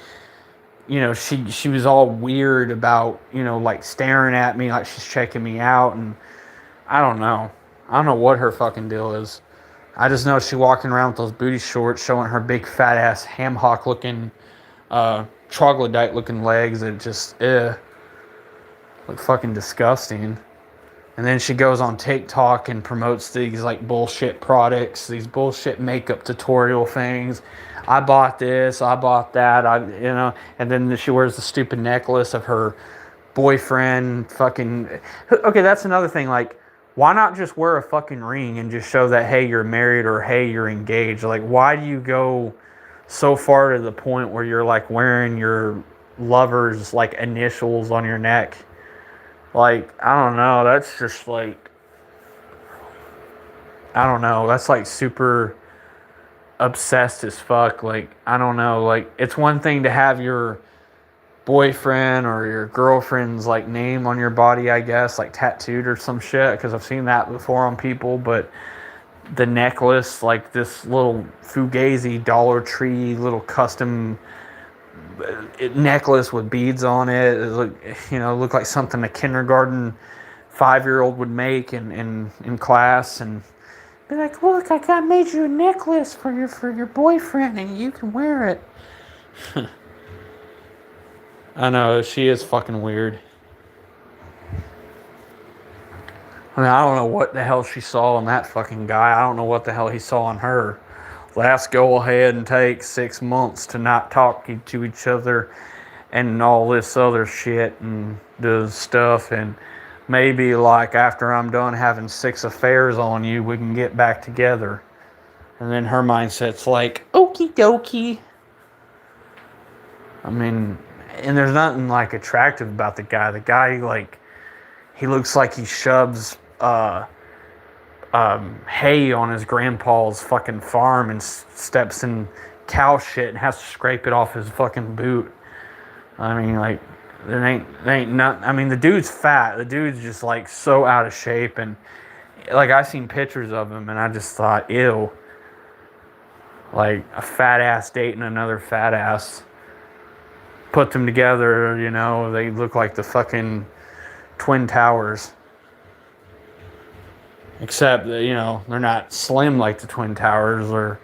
she was all weird about, like staring at me like she's checking me out, and I don't know. I don't know what her fucking deal is. I just know she walking around with those booty shorts showing her big fat ass ham hock looking troglodyte looking legs that just look fucking disgusting. And then she goes on TikTok and promotes these like bullshit products, these bullshit makeup tutorial things. I bought this, I bought that, and then she wears the stupid necklace of her boyfriend fucking. Okay, that's another thing. Like, why not just wear a fucking ring and just show that, hey, you're married or hey, you're engaged? Like, why do you go so far to the point where you're like wearing your lover's like initials on your neck? Like, I don't know. That's just like, I don't know. That's like super obsessed as fuck. Like, I don't know. Like, it's one thing to have your boyfriend or your girlfriend's like name on your body, I guess, like tattooed or some shit, because I've seen that before on people. But the necklace, like this little Fugazi Dollar Tree little custom necklace with beads on it, looked like something a kindergarten 5-year-old would make in class, and be like, look, I made you a necklace for your boyfriend and you can wear it. I know, she is fucking weird. I mean, I don't know what the hell she saw in that fucking guy. I don't know what the hell he saw in her. Let's go ahead and take 6 months to not talk to each other and all this other shit and the stuff. And maybe like after I'm done having 6 affairs on you, we can get back together. And then her mindset's like, okie dokie. I mean, and there's nothing like attractive about the guy. The guy, like, he looks like he shoves hay on his grandpa's fucking farm and steps in cow shit and has to scrape it off his fucking boot. I mean, like, there ain't nothing. I mean, the dude's fat. The dude's just like so out of shape, and like I seen pictures of him and I just thought, ew. Like a fat ass dating another fat ass. Put them together, they look like the fucking Twin Towers. Except that, they're not slim like the Twin Towers or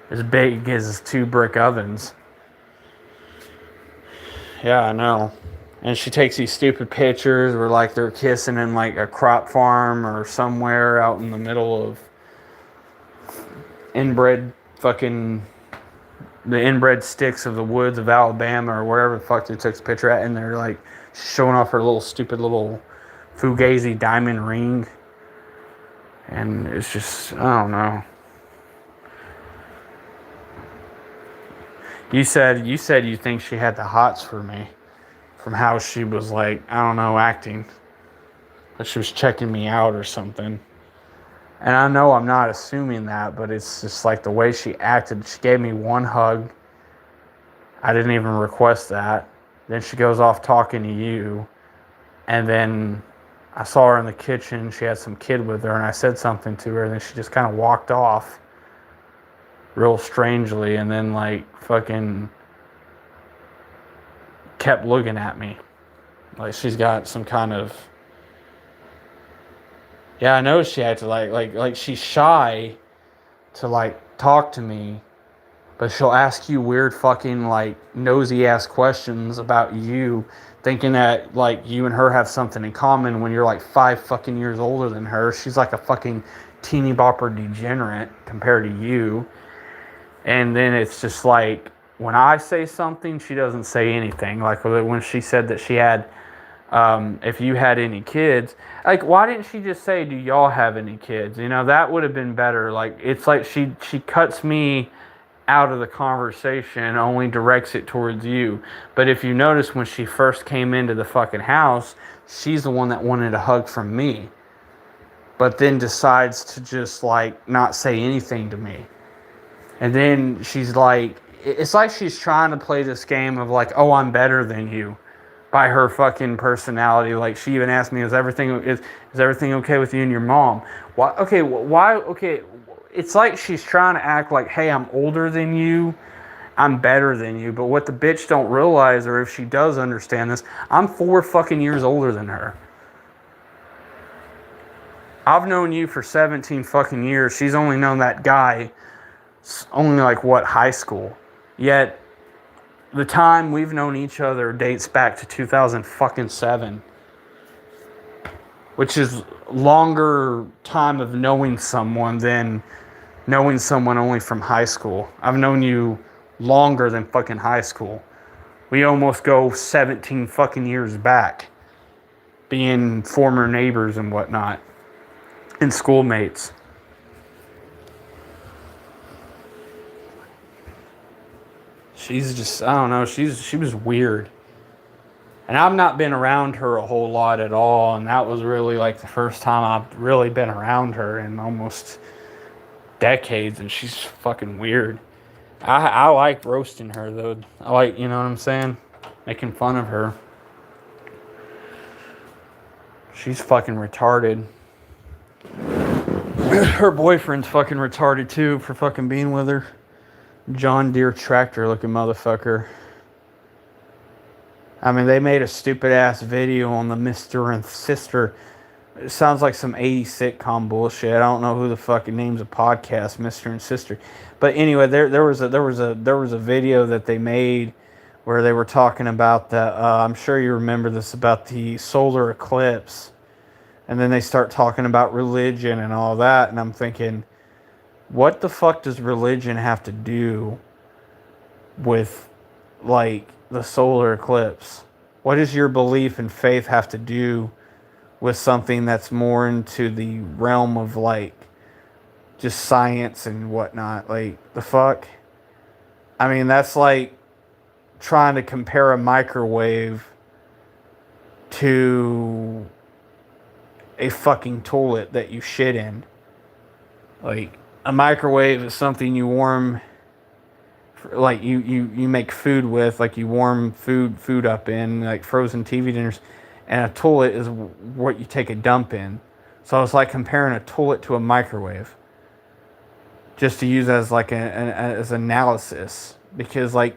as big as 2 brick ovens. Yeah, I know. And she takes these stupid pictures where like they're kissing in like a crop farm or somewhere out in the middle of the inbred sticks of the woods of Alabama or wherever the fuck they took the picture at, and they're like showing off her little stupid little Fugazi diamond ring. And it's just, I don't know. You said you think she had the hots for me from how she was like, I don't know, acting. Like she was checking me out or something. And I know I'm not assuming that, but it's just like the way she acted. She gave me one hug. I didn't even request that. Then she goes off talking to you. And then I saw her in the kitchen. She had some kid with her, and I said something to her, and then she just kind of walked off real strangely, and then like fucking kept looking at me. Like she's got some kind of... Yeah, I know she had to like she's shy to like talk to me, but she'll ask you weird fucking like nosy ass questions about you, thinking that like you and her have something in common when you're like 5 fucking years older than her. She's like a fucking teeny bopper degenerate compared to you. And then it's just like when I say something, she doesn't say anything. Like when she said that she had if you had any kids, like why didn't she just say, do y'all have any kids? That would have been better. Like it's like she cuts me out of the conversation, only directs it towards you. But if you notice, when she first came into the fucking house, she's the one that wanted a hug from me, but then decides to just like not say anything to me. And then she's like, it's like she's trying to play this game of like, oh, I'm better than you, by her fucking personality. Like, she even asked me, is everything okay with you and your mom? Why? Okay, why? Okay, it's like she's trying to act like, hey, I'm older than you, I'm better than you. But what the bitch don't realize, or if she does understand this, I'm 4 fucking years older than her. I've known you for 17 fucking years. She's only known that guy only like what, high school. Yet the time we've known each other dates back to 2007, which is longer time of knowing someone than knowing someone only from high school. I've known you longer than fucking high school. We almost go 17 fucking years back, being former neighbors and whatnot, and schoolmates. She's just, I don't know, she was weird. And I've not been around her a whole lot at all, and that was really like the first time I've really been around her in almost decades, and she's fucking weird. I like roasting her, though. I like, you know what I'm saying? Making fun of her. She's fucking retarded. Her boyfriend's fucking retarded, too, for fucking being with her. John Deere tractor looking motherfucker. I mean, they made a stupid ass video on the Mr. and Sister. It sounds like some 80s sitcom bullshit. I don't know who the fucking names a podcast, Mr. and Sister. But anyway, there was a video that they made where they were talking about the I'm sure you remember this, about the solar eclipse. And then they start talking about religion and all that, and I'm thinking, what the fuck does religion have to do with, like, the solar eclipse? What does your belief and faith have to do with something that's more into the realm of, like, just science and whatnot? Like, the fuck? I mean, that's like trying to compare a microwave to a fucking toilet that you shit in. Like, a microwave is something you warm, like you make food with, like you warm food up in, like frozen TV dinners, and a toilet is what you take a dump in. So it's like comparing a toilet to a microwave, just to use as like as analysis, because like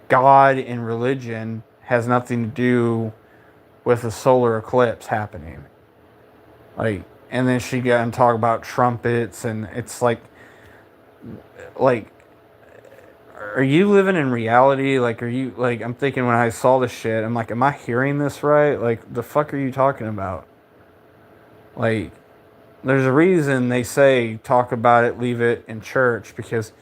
God and religion has nothing to do with a solar eclipse happening. Like, and then she got and talk about trumpets, and it's like, are you living in reality? Like, are you, like, I'm thinking when I saw this shit, I'm like, am I hearing this right? Like, the fuck are you talking about? Like, there's a reason they say talk about it, leave it in church, because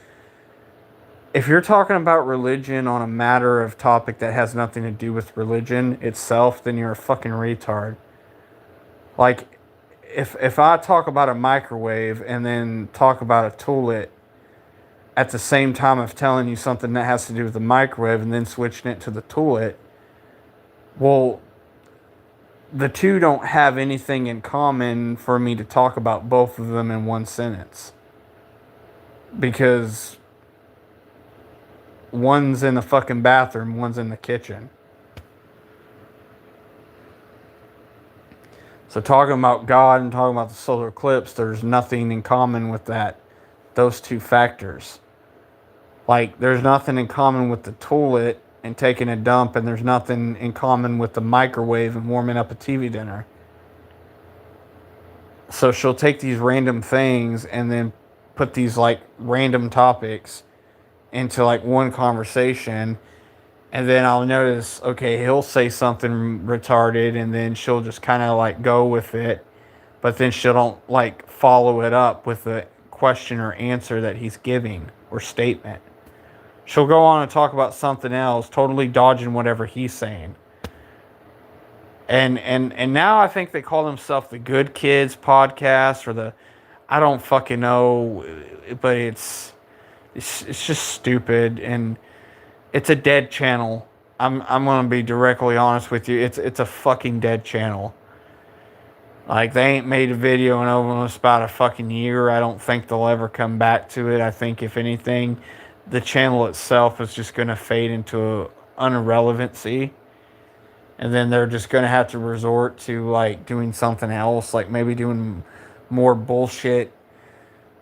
if you're talking about religion on a matter of topic that has nothing to do with religion itself, then you're a fucking retard. Like, if I talk about a microwave and then talk about a toilet at the same time of telling you something that has to do with the microwave and then switching it to the toilet, well, the two don't have anything in common for me to talk about both of them in one sentence. Because one's in the fucking bathroom, one's in the kitchen. So talking about God and talking about the solar eclipse, there's nothing in common with that, those two factors. Like, there's nothing in common with the toilet and taking a dump, and there's nothing in common with the microwave and warming up a TV dinner. So she'll take these random things and then put these, like, random topics into, like, one conversation. And then I'll notice, okay, he'll say something retarded, and then she'll just kind of, like, go with it. But then she don't, like, follow it up with the question or answer that he's giving or statement. She'll go on and talk about something else, totally dodging whatever he's saying. And now I think they call themselves the Good Kids podcast, or the, I don't fucking know, but it's just stupid, and it's a dead channel. I'm gonna be directly honest with you. It's a fucking dead channel. Like, they ain't made a video in almost about a fucking year. I don't think they'll ever come back to it. I think if anything, the channel itself is just going to fade into irrelevancy. And then they're just going to have to resort to like doing something else, like maybe doing more bullshit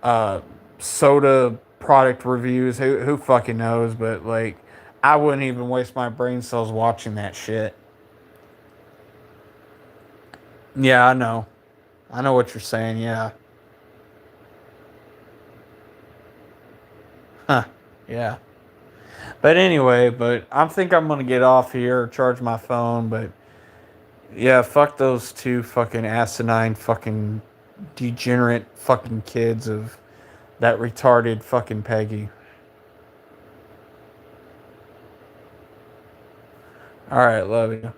soda product reviews. Who fucking knows? But like, I wouldn't even waste my brain cells watching that shit. Yeah, I know. I know what you're saying. Yeah. Huh. Yeah. But anyway, I think I'm gonna get off here, charge my phone. But yeah, fuck those two fucking asinine, fucking degenerate fucking kids of that retarded fucking Peggy. All right, love you.